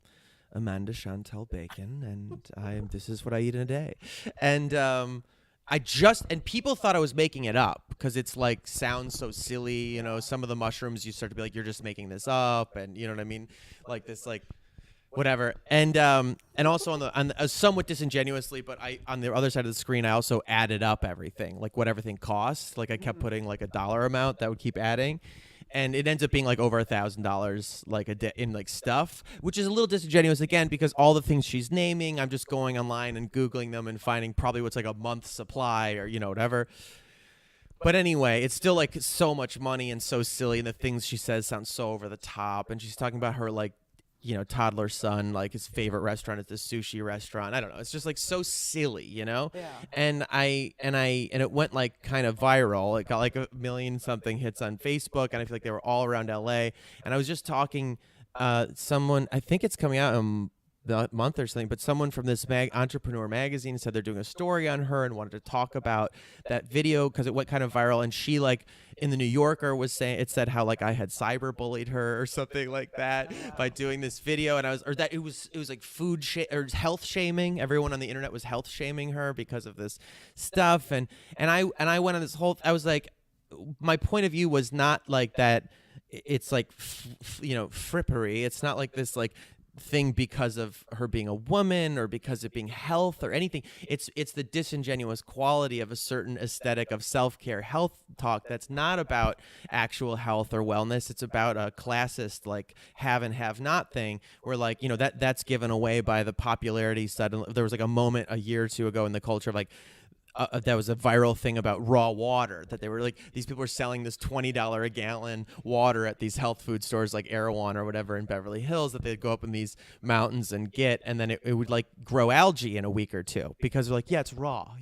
Amanda Chantal Bacon, and this is what I eat in a day. And and people thought I was making it up because it's like sounds so silly, you know. Some of the mushrooms you start to be like, you're just making this up, and you know what I mean, like this, like whatever. And also on somewhat disingenuously, but on the other side of the screen, I also added up everything, like what everything costs. Like I kept putting like a dollar amount that would keep adding. And it ends up being like over $1,000 like a day in like stuff, which is a little disingenuous again because all the things she's naming, I'm just going online and Googling them and finding probably what's like a month's supply or, you know, whatever. But anyway, it's still like so much money and so silly. And the things she says sound so over the top. And she's talking about her like, you know, toddler son, like his favorite restaurant is the sushi restaurant. I don't know. It's just like so silly, you know? Yeah. And it went like kind of viral. It got like 1 million something hits on Facebook, and I feel like they were all around LA. And I was just talking someone, I think it's coming out in the month or something, but someone from this entrepreneur magazine said they're doing a story on her and wanted to talk about that video because it went kind of viral. And she, like, in the New Yorker was saying, it said how like I had cyberbullied her or something like that by doing this video. And it was like or health shaming. Everyone on the internet was health shaming her because of this stuff. And I went on this whole, I was like, my point of view was not like that. It's like, frippery. It's not like this, like, thing because of her being a woman or because of being health or anything. It's the disingenuous quality of a certain aesthetic of self-care health talk that's not about actual health or wellness. It's about a classist, like, have and have not thing where, like, that's given away by the popularity. Suddenly there was like a moment a year or two ago in the culture of like, that was a viral thing about raw water, that they were like, these people were selling this $20 a gallon water at these health food stores like Erewhon or whatever in Beverly Hills that they'd go up in these mountains and get, and then it would like grow algae in a week or two because they're like, yeah, it's raw,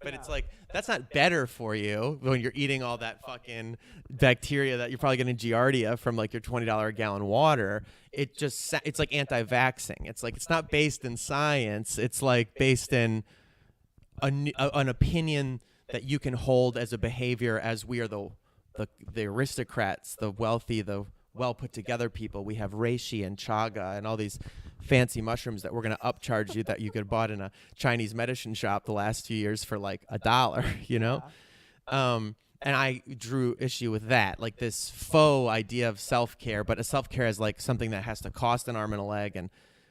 but it's like, that's not better for you when you're eating all that fucking bacteria that you're probably getting giardia from like your $20 a gallon water. It's like anti-vaxxing. It's like, it's not based in science. It's like based in an opinion that you can hold as a behavior, as we are the aristocrats, the wealthy, the well put together people. We have reishi and chaga and all these fancy mushrooms that we're going to upcharge you that you could have bought in a Chinese medicine shop the last few years for like $1, and I drew issue with that, like this faux idea of self-care, but a self-care is like something that has to cost an arm and a leg, and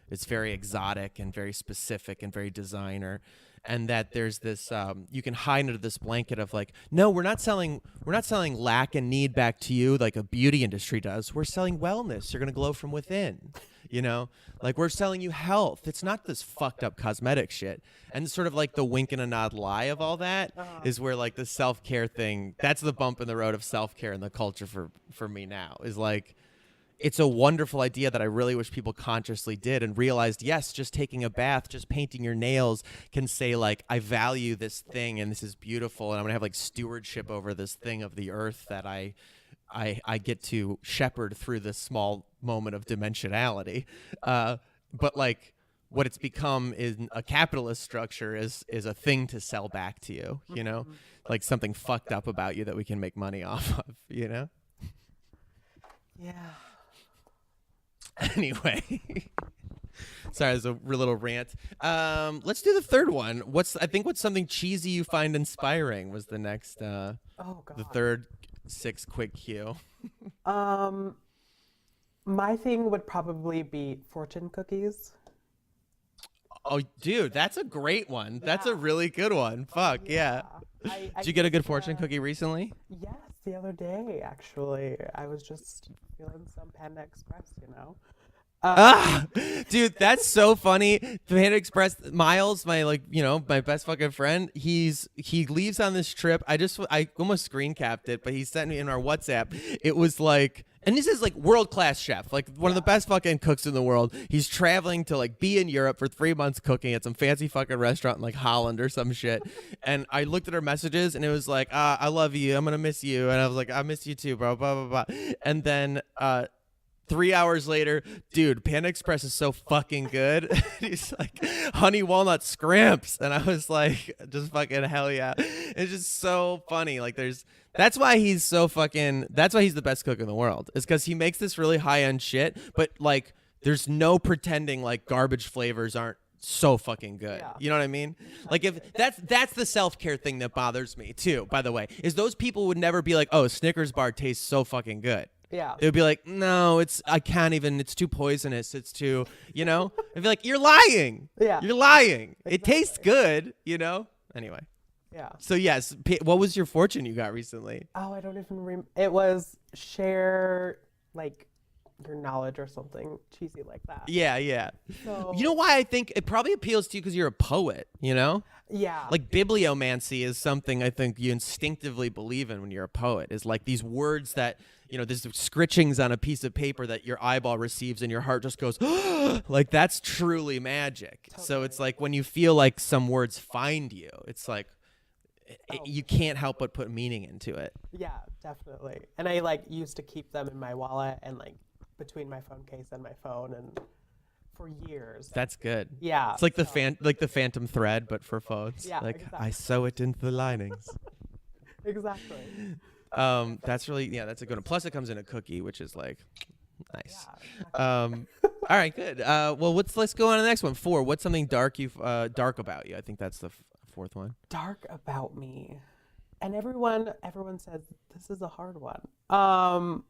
it's very exotic and very specific and very designer. And that there's this, you can hide under this blanket of like, no, we're not selling lack and need back to you like a beauty industry does. We're selling wellness. You're gonna glow from within, like we're selling you health. It's not this fucked up cosmetic shit. And sort of like the wink and a nod lie of all that is where like the self-care thing. That's the bump in the road of self-care in the culture for me now. Is like, it's a wonderful idea that I really wish people consciously did and realized, yes, just taking a bath, just painting your nails can say like, I value this thing and this is beautiful and I'm gonna have like stewardship over this thing of the earth that I get to shepherd through this small moment of dimensionality. But like what it's become is a capitalist structure is a thing to sell back to you, like something fucked up about you that we can make money off of, Yeah. Anyway, sorry, there's a little rant. Let's do the third one. What's something cheesy you find inspiring was the next. The third 6 quick cue. My thing would probably be fortune cookies. Oh, dude, that's a great one. Yeah. That's a really good one. Fuck yeah. Did you get a good fortune cookie recently? Yes, the other day actually. I was just feeling some Panda Express, Dude, that's so funny. Panda Express, Miles, my my best fucking friend, he leaves on this trip. I almost screen capped it, but he sent me in our WhatsApp. It was like, and this is like world-class chef, like one of the best fucking cooks in the world. He's traveling to like be in Europe for 3 months cooking at some fancy fucking restaurant in like Holland or some shit. And I looked at our messages and it was like, I love you. I'm going to miss you. And I was like, I miss you too, bro, blah, blah, blah. And then, 3 hours later, dude, Panda Express is so fucking good. He's like, honey walnut scrimps. And I was like, just fucking hell yeah. It's just so funny. Like that's why he's the best cook in the world. Is because he makes this really high end shit, but like there's no pretending like garbage flavors aren't so fucking good. Yeah. You know what I mean? Like if that's the self-care thing that bothers me too, by the way, is those people would never be like, oh, Snickers bar tastes so fucking good. Yeah. They would be like, no, I can't even, it's too poisonous. It's too, I'd be like, you're lying. Yeah. You're lying. Exactly. It tastes good, Anyway. Yeah. So yes, what was your fortune you got recently? Oh, I don't even remember. It was share like your knowledge or something cheesy like that. Yeah, yeah. So, you know why I think it probably appeals to you? Because you're a poet, Yeah. Like bibliomancy is something I think you instinctively believe in when you're a poet, is like these words that, there's scritchings on a piece of paper that your eyeball receives and your heart just goes, like that's truly magic. Totally. So it's like when you feel like some words find you, it's like you can't help but put meaning into it. Yeah, definitely. And I like used to keep them in my wallet and like between my phone case and my phone, and for years. That's good. Yeah. It's like the phantom thread, but for phones. Yeah, Like exactly. I sew it into the linings. Exactly. That's really that's a good one. Plus it comes in a cookie, which is like nice. Yeah, exactly. All right, good. Well, let's go on to the next one. 4. What's something dark dark about you? I think that's the fourth one. Dark about me, and everyone says this is a hard one.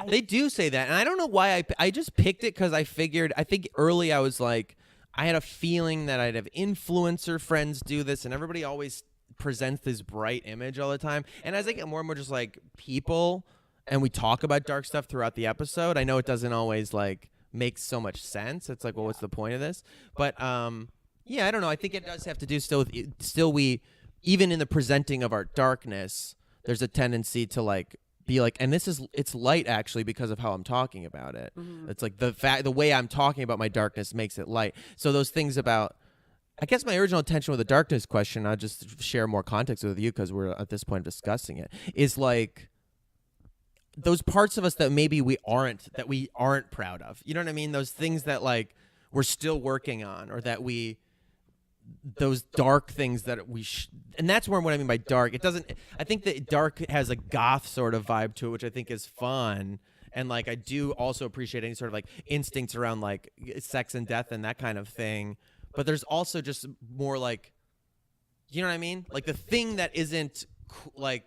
They do say that, and I don't know why I just picked it because I think early I was like, I had a feeling that I'd have influencer friends do this, and everybody always presents this bright image all the time. And as I get more and more just like people, and we talk about dark stuff throughout the episode, I know it doesn't always like make so much sense. It's like, well, what's the point of this? But yeah, I don't know. I think it does have to do still we, even in the presenting of our darkness, there's a tendency to like be like, and it's light actually because of how I'm talking about it. Mm-hmm. It's like the way I'm talking about my darkness makes it light. So those things about, I guess my original intention with the darkness question, I'll just share more context with you because we're at this point discussing it, is like those parts of us that maybe we aren't proud of. You know what I mean? Those things that like we're still working on, or that those dark things that and that's what I mean by dark. It doesn't, I think that dark has a goth sort of vibe to it, which I think is fun. And like, I do also appreciate any sort of like instincts around like sex and death and that kind of thing. But there's also just more like, you know what I mean? Like the thing that isn't like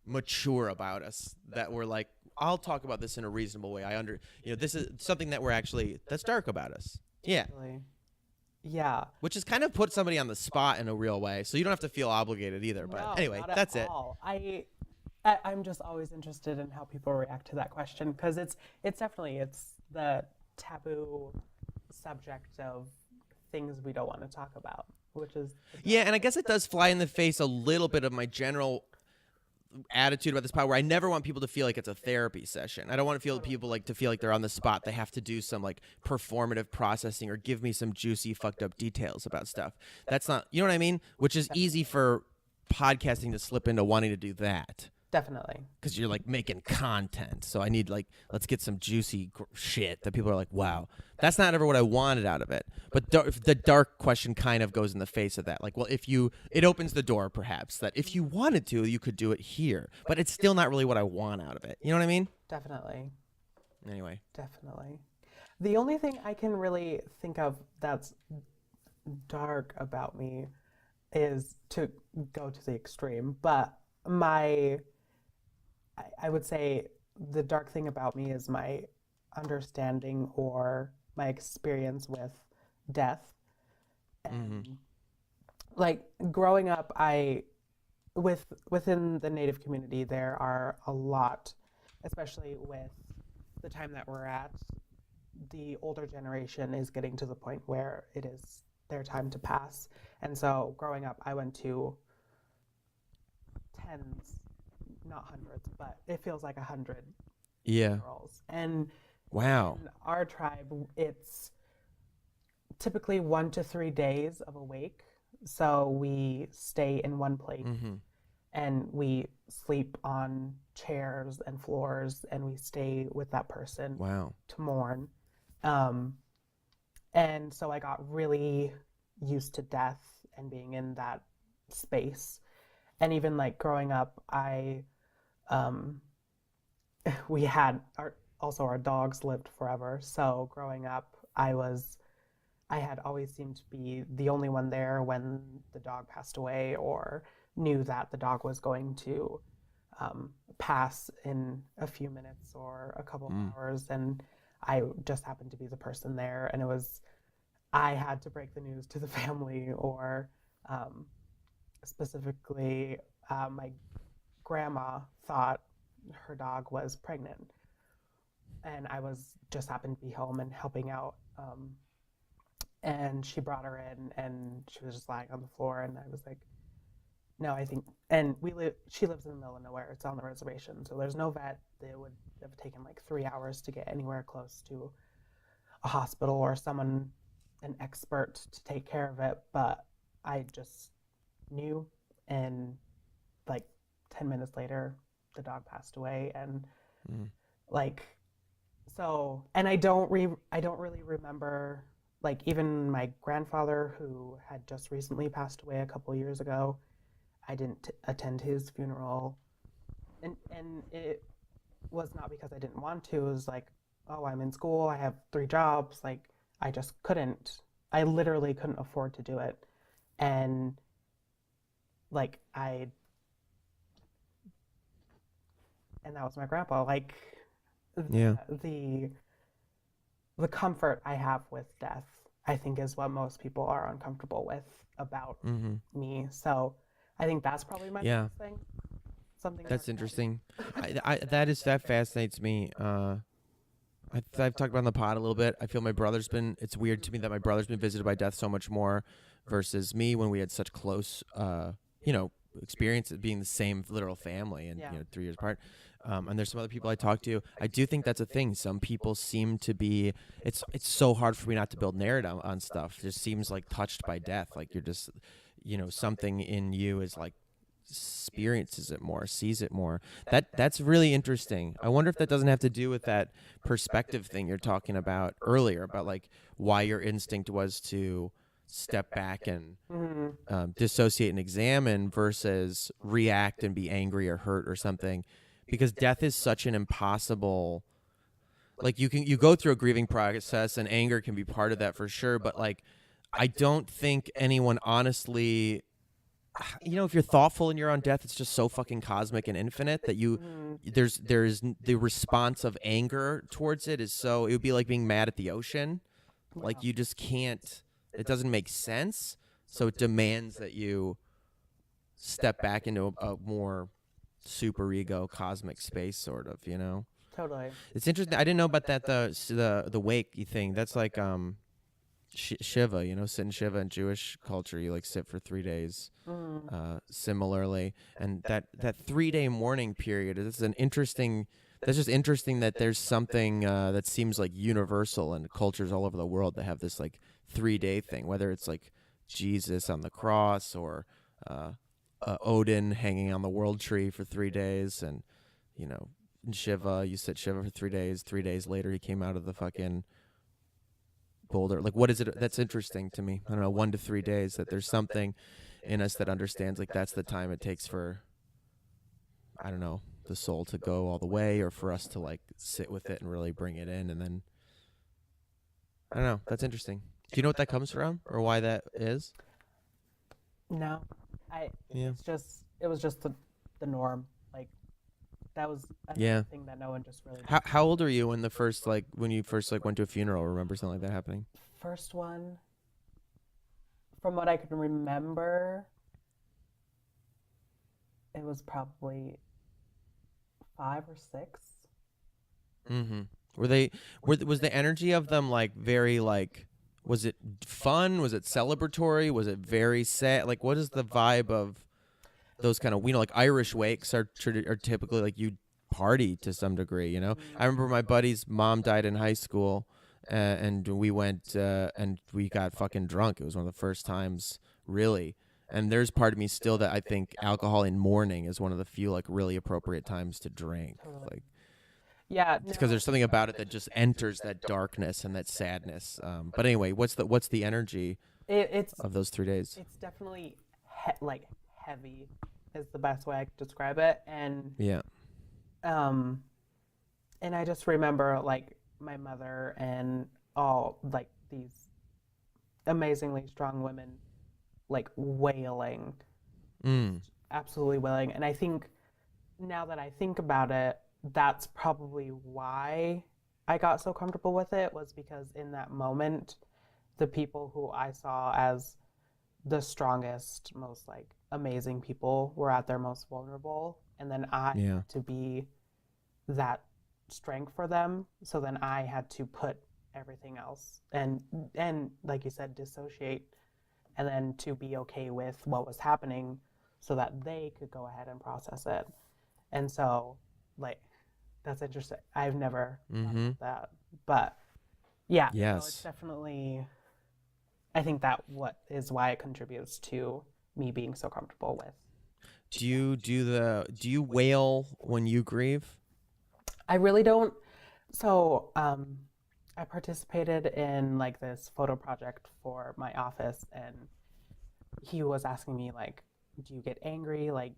mature about us, that we're like, I'll talk about this in a reasonable way. This is something that that's dark about us. Yeah. Really. Yeah. Which is kind of put somebody on the spot in a real way. So you don't have to feel obligated either. But No, anyway, not at that's it. all. I'm just always interested in how people react to that question, because it's definitely the taboo subject of things we don't want to talk about, which is Yeah, and I guess it does fly in the face a little bit of my general attitude about this pod, where I never want people to feel like it's a therapy session. I don't want to feel people like to feel like they're on the spot. They have to do some like performative processing or give me some juicy fucked up details about stuff. That's not, you know what I mean? Which is easy for podcasting to slip into wanting to do that. definitely. Because you're like making content. So I need like, let's get some juicy shit that people are like, wow, that's not ever what I wanted out of it. But the dark question kind of goes in the face of that. Like, well, it opens the door perhaps that if you wanted to, you could do it here. But it's still not really what I want out of it. You know what I mean? Definitely. Anyway. Definitely. The only thing I can really think of that's dark about me is to go to the extreme. But I would say the dark thing about me is my understanding or my experience with death. And like growing up, within the Native community, there are a lot, especially with the time that we're at, the older generation is getting to the point where it is their time to pass. And so growing up, I went to tens, not hundreds, but it feels like 100 funerals. And wow, in our tribe, it's typically 1 to 3 days of a wake. So we stay in one place and we sleep on chairs and floors, and we stay with that person to mourn. And so I got really used to death and being in that space. And even like growing up, we had our dogs lived forever. So growing up, I had always seemed to be the only one there when the dog passed away, or knew that the dog was going to pass in a few minutes or a couple hours, and I just happened to be the person there, and I had to break the news to the family, or specifically my grandma thought her dog was pregnant, and I just happened to be home and helping out, and she brought her in, and she was just lying on the floor, and I was like, no, I think, and she lives in the middle of nowhere. It's on the reservation, so there's no vet. It would have taken like 3 hours to get anywhere close to a hospital or an expert to take care of it. But I just knew, and like 10 minutes later, the dog passed away, and like So, and I don't really remember, like, even my grandfather, who had just recently passed away a couple years ago. I didn't attend his funeral, and it was not because I didn't want to. It was like, oh, I'm in school, I have three jobs, like I just couldn't. I literally couldn't afford to do it, and like I and that was my grandpa. Like Yeah. the the comfort I have with death, I think, is what most people are uncomfortable with about Mm-hmm. me. So I think that's probably my Yeah. biggest thing. Something That's about death. interesting. That fascinates me. I've talked about on the pod a little bit. I feel it's weird to me that my brother's been visited by death so much more versus me when we had such close, you know, experiences being the same literal family and, Yeah. 3 years apart. And there's some other people I talk to. I do think that's a thing. Some people seem to be, it's so hard for me not to build narrative on stuff. It just seems like touched by death. Like you're just, something in you is like, experiences it more, sees it more. That's really interesting. I wonder if that doesn't have to do with that perspective thing you're talking about earlier about like why your instinct was to step back and dissociate and examine versus react and be angry or hurt or something, because death is such an impossible, like you go through a grieving process and anger can be part of that for sure, but like I don't think anyone honestly, if you're thoughtful and you're on death, it's just so fucking cosmic and infinite that there's the response of anger towards it is so, it would be like being mad at the ocean. Like you just can't, it doesn't make sense. So it demands that you step back into a more super ego cosmic space sort of, Totally. It's interesting. I didn't know about that, the wake thing. That's like Shiva, sit in Shiva in Jewish culture. You like sit for 3 days. Similarly, and that 3-day mourning period is an interesting. That's just interesting that there's something that seems like universal in cultures all over the world that have this like 3-day thing. Whether it's like Jesus on the cross or Odin hanging on the world tree for 3 days, and in Shiva, you sit Shiva for 3 days. 3 days later, he came out of the fucking boulder. Like, what is it that's interesting to me? I don't know, 1 to 3 days, that there's something in us that understands like that's the time it takes for, I don't know, the soul to go all the way, or for us to like sit with it and really bring it in. And then I don't know, that's interesting. Do you know what that comes from or why that is? No, Yeah. it was just the norm. Like that was Yeah. another thing that no one just really. How old are you when when you first like went to a funeral? Remember something like that happening? First one, from what I can remember, it was probably 5 or 6. Mm-hmm. Was the energy of them like very like, was it fun? Was it celebratory? Was it very sad? Like, what is the vibe of those kind of, like Irish wakes are typically like you party to some degree, I remember my buddy's mom died in high school, and we went and we got fucking drunk. It was one of the first times really. And there's part of me still that I think alcohol in mourning is one of the few like really appropriate times to drink. Totally. Like, Yeah, because there's something about it that just enters that darkness and that sadness. But anyway, what's the energy it's of those 3 days? it's definitely like heavy is the best way I could describe it, and Yeah. and I just remember like my mother and all like these amazingly strong women like wailing, absolutely wailing. And I think now that I think about it, that's probably why I got so comfortable with it, was because in that moment, the people who I saw as the strongest, most like amazing people were at their most vulnerable. And then I had to be that strength for them. So then I had to put everything else and like you said, dissociate, and then to be okay with what was happening so that they could go ahead and process it. And so like that's interesting. I've never thought about that. But yeah, no, it's definitely, I think that what is why it contributes to me being so comfortable with. Do you wail when you grieve? I really don't So, I participated in like this photo project for my office, and he was asking me like, "Do you get angry? Like,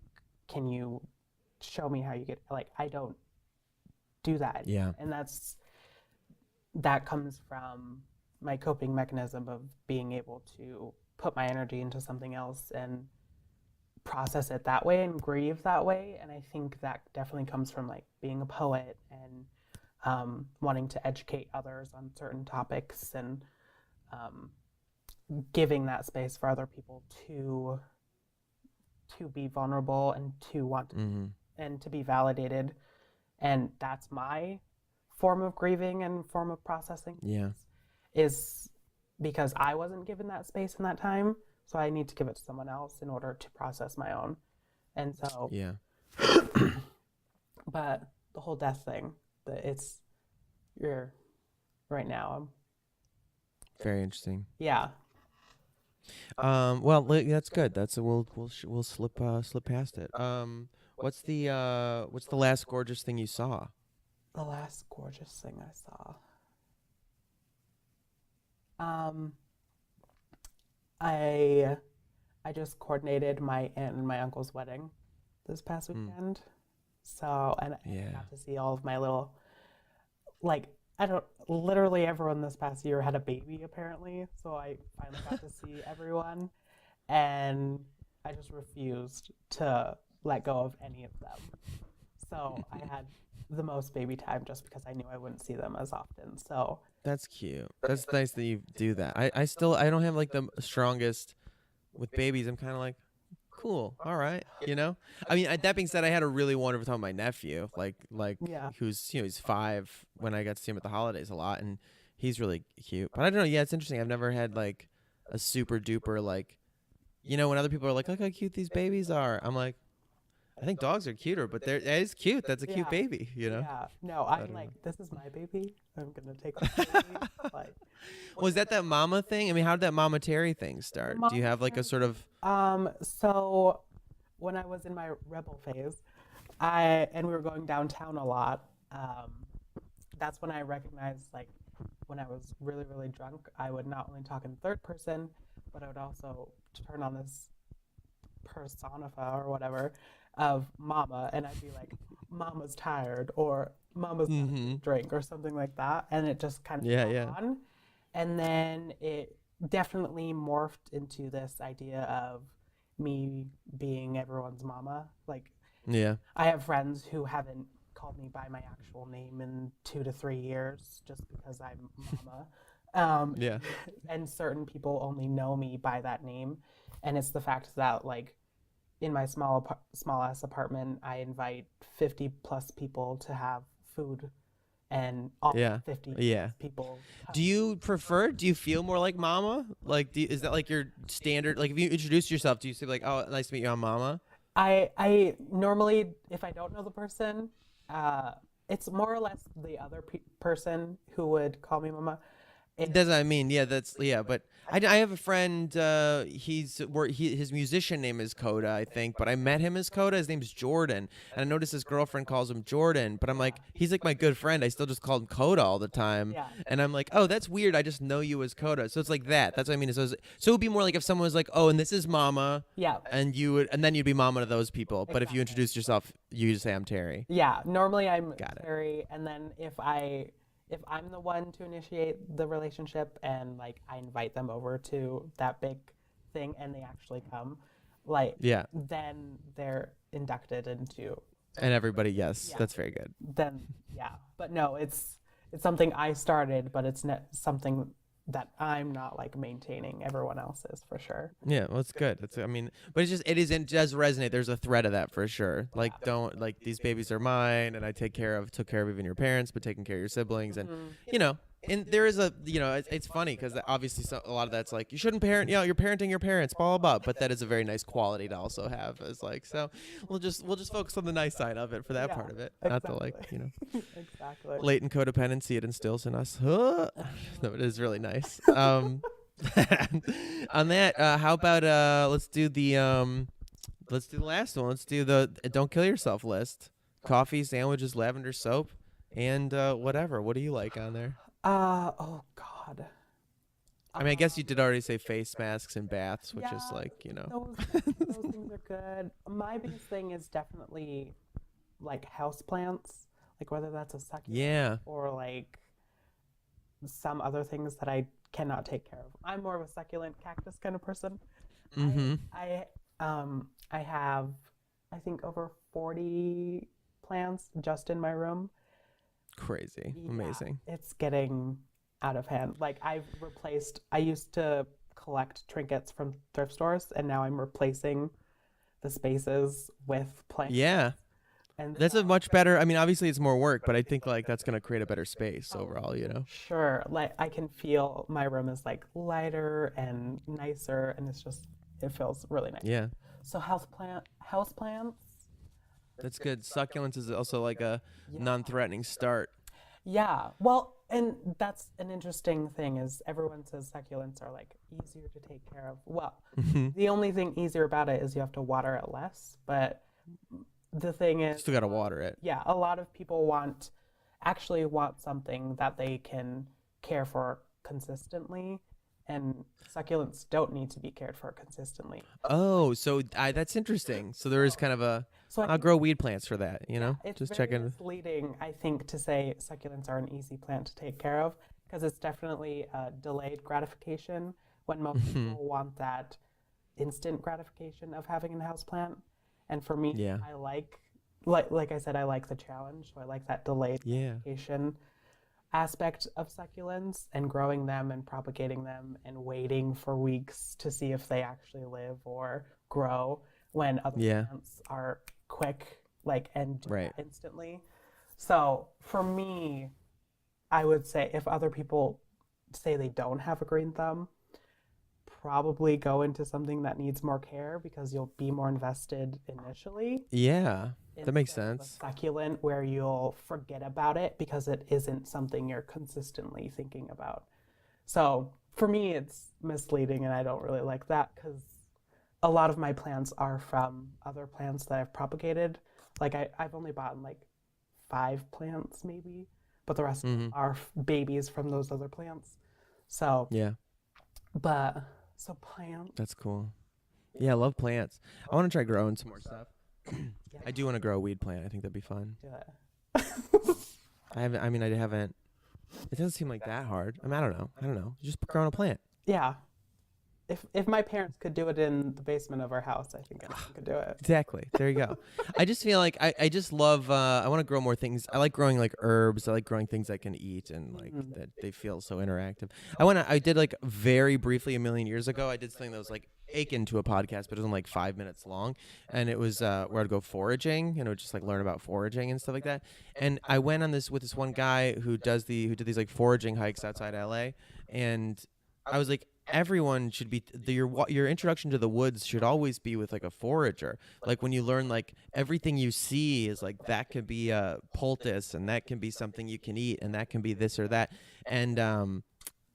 can you show me how you get?" Like, I don't do that Yeah. anymore, and that comes from my coping mechanism of being able to put my energy into something else and process it that way and grieve that way. And I think that definitely comes from like being a poet and wanting to educate others on certain topics and um, giving that space for other people to be vulnerable and to want to, Mm-hmm. and to be validated. And that's my form of grieving and form of processing Yeah. is because I wasn't given that space in that time. So I need to give it to someone else in order to process my own. And so, Yeah. but the whole death thing, it's, you're right now. Very interesting. Yeah. Well, that's good. We'll slip past it. What's the last gorgeous thing you saw? The last gorgeous thing I saw. I just coordinated my aunt and my uncle's wedding this past weekend. So, and I got to see all of my little, like, literally everyone this past year had a baby apparently. So I finally got to see everyone, and I just refused to let go of any of them. So I had the most baby time just because I knew I wouldn't see them as often. So That's cute. That's nice that you do that. I don't have like the strongest with babies. I'm kind of like, cool, all right, you know. I mean, that being said, I had a really wonderful time with my nephew, like yeah, who's he's 5 when I got to see him at the holidays a lot, and he's really cute. But I don't know. Yeah, it's interesting. I've never had like a super duper like, when other people are like, look how cute these babies are. I'm like, I think dogs are cuter, but that is cute. That's a cute yeah, baby, yeah. No, I I'm don't like, know. this is my baby. I'm gonna take this baby. Like, Was that mama thing? I mean, how did that Mama Terry thing start? Do you Mama have like a Terry. sort of So when I was in my rebel phase, and we were going downtown a lot. That's when I recognized, like, when I was really, really drunk, I would not only talk in third person, but I would also turn on this personify or whatever of mama, and I'd be like, mama's tired, or mama's got a drink, or something like that. And it just kind of yeah. on. And then it definitely morphed into this idea of me being everyone's mama. Like, Yeah. I have friends who haven't called me by my actual name in 2 to 3 years just because I'm mama. Yeah. And certain people only know me by that name. And it's the fact that, like, in my small ass apartment, I invite 50 plus people to have food, and all Yeah. 50 Yeah. plus people. Do you feel more like mama? Like, is that like your standard? Like, if you introduce yourself, do you say like, oh, nice to meet you, I'm mama? I normally, if I don't know the person, it's more or less the other person who would call me mama. That's what I mean. Yeah, but I have a friend. His musician name is Coda, I think, but I met him as Coda. His name's Jordan, and I noticed his girlfriend calls him Jordan. But I'm like, he's like my good friend. I still just call him Coda all the time, Yeah. and I'm like, oh, that's weird. I just know you as Coda, so it's like that. That's what I mean. So it would be more like if someone was like, oh, and this is Mama, Yeah. and then you'd be Mama to those people. But if you introduce yourself, you just say I'm Terry. Yeah. Normally I'm Got it. Terry, and then if I'm the one to initiate the relationship and like I invite them over to that big thing and they actually come, like, Yeah. then they're inducted into. And everybody, yes, Yeah. that's very good. Then yeah, but no, it's something I started, but it's not something that I'm not like maintaining. Everyone else is for sure. Yeah, well, it's good. I mean, but it does resonate. There's a thread of that for sure. Like, don't, like, these babies are mine, and I took care of even your parents, but taking care of your siblings, and and there is it's funny because obviously a lot of that's like you shouldn't parent, you're parenting your parents, blah blah blah. But that is a very nice quality to also have. As like, so we'll just focus on the nice side of it for that part of it, not the like Exactly. latent codependency it instills in us. No, it is really nice. On that, how about let's do the last one. Let's do the don't kill yourself list. Coffee, sandwiches, lavender soap. and whatever. What do you like on there? Oh God. I mean, I guess you did already say face masks and baths, which is Yeah, like, you know. those things are good. My biggest thing is definitely like house plants, like whether that's a succulent Yeah. or like some other things that I cannot take care of. I'm more of a succulent cactus kind of person. Mm-hmm. I have I think over 40 plants just in my room. Crazy. Yeah, Amazing. it's getting out of hand. Like I used to collect trinkets from thrift stores, and now I'm replacing the spaces with plants. Yeah. And That's a so, much better, I mean, obviously it's more work, but I think like that's going to create a better space overall, you know? sure, like I can feel my room is like lighter and nicer, and it feels really nice. Yeah. So house plants. That's good. Succulents is also like a Yeah. non-threatening start. Yeah. Well, and that's an interesting thing is everyone says succulents are like easier to take care of. Well, the only thing easier about it is you have to water it less, but the thing is Still got to water it. yeah, a lot of people actually want something that they can care for consistently, and succulents don't need to be cared for consistently. Oh, so that's interesting. So there is kind of a, So I I'll think grow weed plants for that, you know? it's Just very checking. misleading, I think, to say succulents are an easy plant to take care of because it's definitely delayed gratification when most people want that instant gratification of having a house plant. And for me, Yeah. I like I said, I like the challenge. So I like that delayed Yeah. gratification aspect of succulents and growing them and propagating them and waiting for weeks to see if they actually live or grow when other Yeah. plants are quick and do Right. that instantly. So for me, I would say if other people say they don't have a green thumb, probably go into something that needs more care because you'll be more invested initially. Yeah. That makes Instead of a sense. succulent where you'll forget about it because it isn't something you're consistently thinking about. So for me, it's misleading, and I don't really like that because a lot of my plants are from other plants that I've propagated. Like I've only bought like 5 plants maybe, but the rest of them are babies from those other plants. So, Yeah. so plants. That's cool. Yeah, I love plants. I want to try growing some more stuff. I do want to grow a weed plant. I think that'd be fun. Do it. I haven't. It doesn't seem like that hard. I mean, I don't know. Just growing a plant. Yeah. If my parents could do it in the basement of our house, I think anyone could do it. Exactly. There you go. I just feel like I just love, I want to grow more things. I like growing like herbs. I like growing things I can eat and like that they feel so interactive. I did like very briefly a million years ago, I did something that was like akin to a podcast, but it was only like 5 minutes long. And it was where I'd go foraging, just like learn about foraging and stuff like that. And I went on this with this one guy who did these like foraging hikes outside LA. And I was like, everyone should be your introduction to the woods should always be with like a forager. Like when you learn like everything you see is like that could be a poultice and that can be something you can eat and that can be this or that. And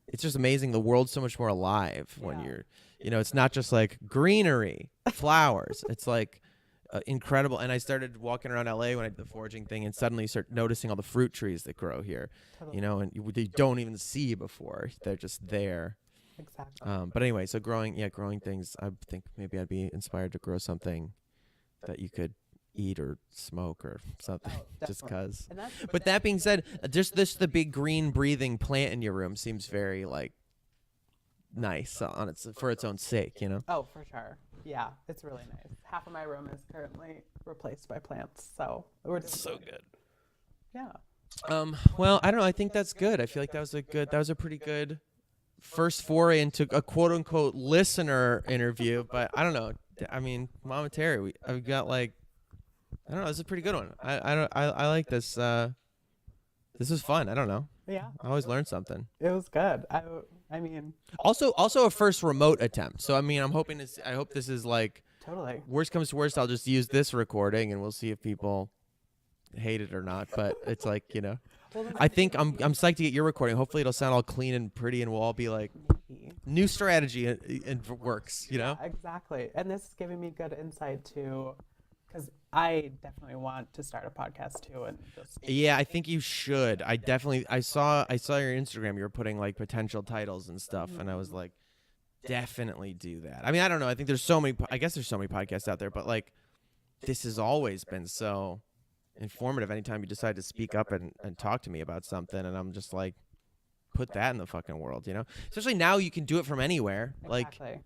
it's just amazing. The world's so much more alive when you're it's not just like greenery, flowers. It's like incredible. And I started walking around LA when I did the foraging thing, and suddenly you start noticing all the fruit trees that grow here. Totally. And you don't even see before. They're just there. Exactly. But anyway, so growing things, I think maybe I'd be inspired to grow something that you could eat or smoke or something, just because. But that being said, just the big green breathing plant in your room seems very like nice for its own sake, Oh, for sure. Yeah, it's really nice. Half of my room is currently replaced by plants, so we're just So good. Yeah. Well, I don't know. I think that's good. I feel like that was a pretty good first foray into a quote unquote listener interview, but I don't know. I mean, Mama Terry, I've got like, I don't know. This is a pretty good one. I like this. This was fun. I don't know. Yeah. I always learn something. It was good. I mean. Also a first remote attempt. So I mean, I hope this is like. Totally. Worst comes to worst, I'll just use this recording and we'll see if people hate it or not. But it's like I think I'm psyched to get your recording. Hopefully it'll sound all clean and pretty, and we'll all be like, new strategy and works. Yeah, exactly. And this is giving me good insight too, because I definitely want to start a podcast too, and just Yeah, I think you should. I saw your Instagram. You were putting like potential titles and stuff, and I was like, definitely do that. I mean, I don't know. I think there's so many. I guess there's so many podcasts out there, but like, this has always been so informative. Anytime you decide to speak up and talk to me about something, and I'm just like, put that in the fucking world, you know. Especially now, you can do it from anywhere. Like, exactly.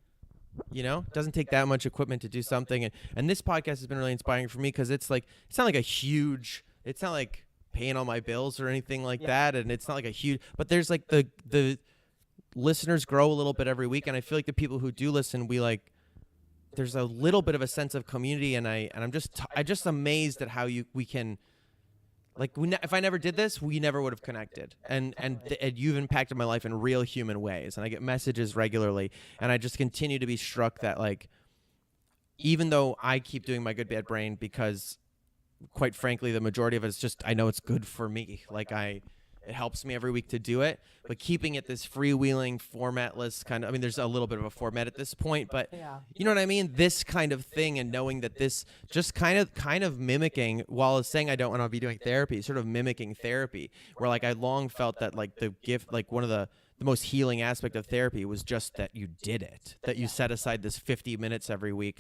you know, it doesn't take that much equipment to do something. And this podcast has been really inspiring for me because it's like, it's not like a huge, it's not like paying all my bills or anything like that. And it's not like a huge, but there's like the listeners grow a little bit every week. And I feel like the people who do listen, there's a little bit of a sense of community. And I'm just amazed at how we can, like, if I never did this, we never would have connected. And you've impacted my life in real human ways. And I get messages regularly. And I just continue to be struck that, like, even though I keep doing my Good Bad Brain because, quite frankly, the majority of it is just, I know it's good for me. Like, it helps me every week to do it. But keeping it this freewheeling, formatless kind of, I mean, there's a little bit of a format at this point, but you know what I mean? This kind of thing, and knowing that this just kind of mimicking, while it's saying I don't want to be doing therapy, sort of mimicking therapy, where like I long felt that like the gift, like one of the most healing aspect of therapy was just that you did it, that you set aside this 50 minutes every week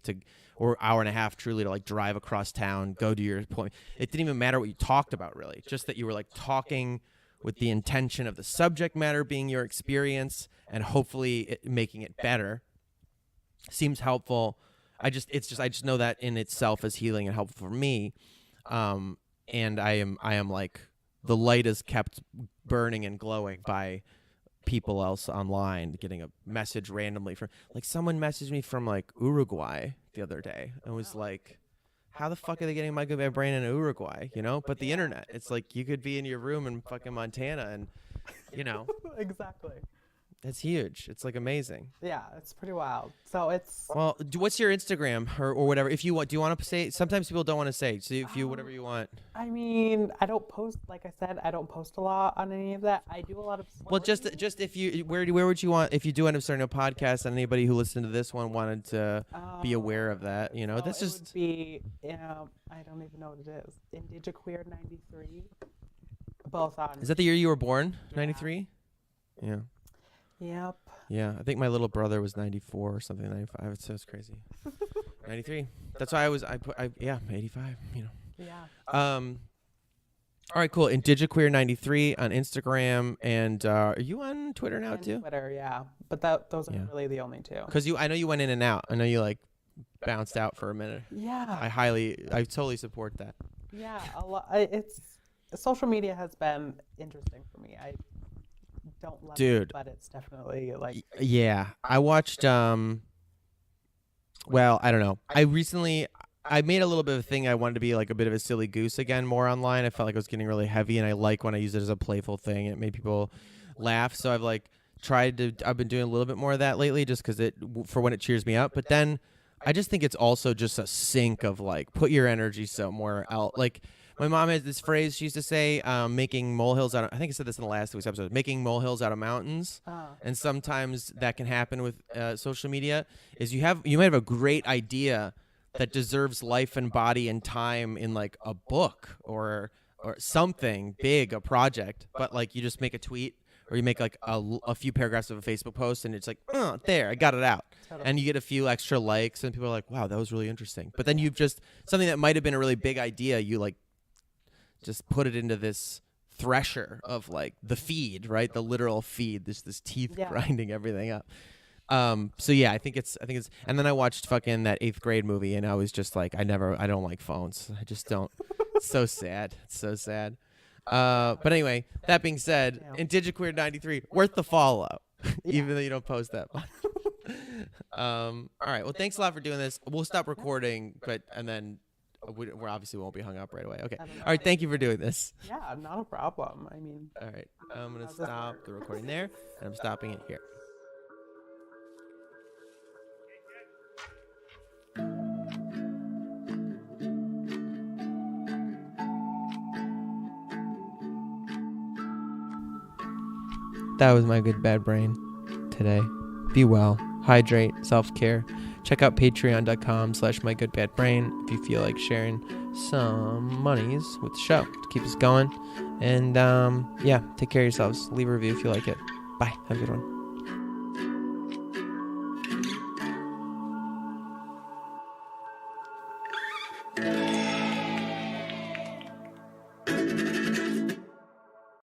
or hour and a half truly to like drive across town, go to your appointment. It didn't even matter what you talked about really, just that you were like talking with the intention of the subject matter being your experience and hopefully making it better. Seems helpful. I just know that in itself is healing and helpful for me. And I am like, the light is kept burning and glowing by people else online, getting a message randomly from, like, someone messaged me from like Uruguay the other day and was like, how the fuck are they getting my Good Bad Brain in Uruguay, you know? But the internet, it's like you could be in your room in fucking Montana and, you know. Exactly. It's huge. It's like amazing. Yeah, it's pretty wild. So it's... Well, what's your Instagram or whatever? If you want, do you want to say? Sometimes people don't want to say. So if you, whatever you want. I mean, I don't post, like I said, I don't post a lot on any of that. I do a lot of... Well, just if you, where would you want, if you do end up starting a podcast and anybody who listened to this one wanted to be aware of that, you know, so this it just... would be, I don't even know what it is. Indigiqueer 93. Both on... Is that the year you were born? 93? Yeah. Yep. Yeah, I think my little brother was 94 or something, 95. It's crazy. 93. That's why yeah, 85, you know. Yeah. All right, cool. Indigiqueer 93 on Instagram, and are you on Twitter now And too? Twitter, yeah. But those are really the only two. Because I know you went in and out. I know you like bounced out for a minute. Yeah. I totally support that. Yeah, a lot. Social media has been interesting for me. I don't love it, but it's definitely like... Yeah, I watched well, I don't know. I made a little bit of a thing. I wanted to be like a bit of a silly goose again, more online. I felt like I was getting really heavy, and I like when I use it as a playful thing. It made people laugh. So I've like I've been doing a little bit more of that lately, just because for when it cheers me up. But then I just think it's also just a sink of like, put your energy somewhere else. Like, my mom has this phrase she used to say, making molehills out of, I think I said this in the last week's episode, making molehills out of mountains. And sometimes that can happen with social media, is you might have a great idea that deserves life and body and time in like a book or something big, a project, but like you just make a tweet or you make like a few paragraphs of a Facebook post and it's like, oh, there, I got it out. And you get a few extra likes and people are like, wow, that was really interesting. But then you've just, something that might have been a really big idea, you like just put it into this thresher of like the feed, right? The literal feed, this teeth grinding everything up. So yeah, I think it's, and then I watched fucking that 8th grade movie and I was just like, I don't like phones. I just don't. It's so sad. It's so sad. But anyway, that being said, Indigiqueer 93, worth the follow, even though you don't post that much. All right. Well, thanks a lot for doing this. We'll stop recording, and then we obviously won't be hung up right away. Okay. All right. Thank you for doing this. Yeah, not a problem. I mean. All right. I'm going to stop the recording there, and I'm stopping it here. That was my Good Bad Brain today. Be well, hydrate, self-care, check out patreon.com/mygoodbadbrain if you feel like sharing some monies with the show to keep us going. And yeah, take care of yourselves. Leave a review if you like it. Bye. Have a good one.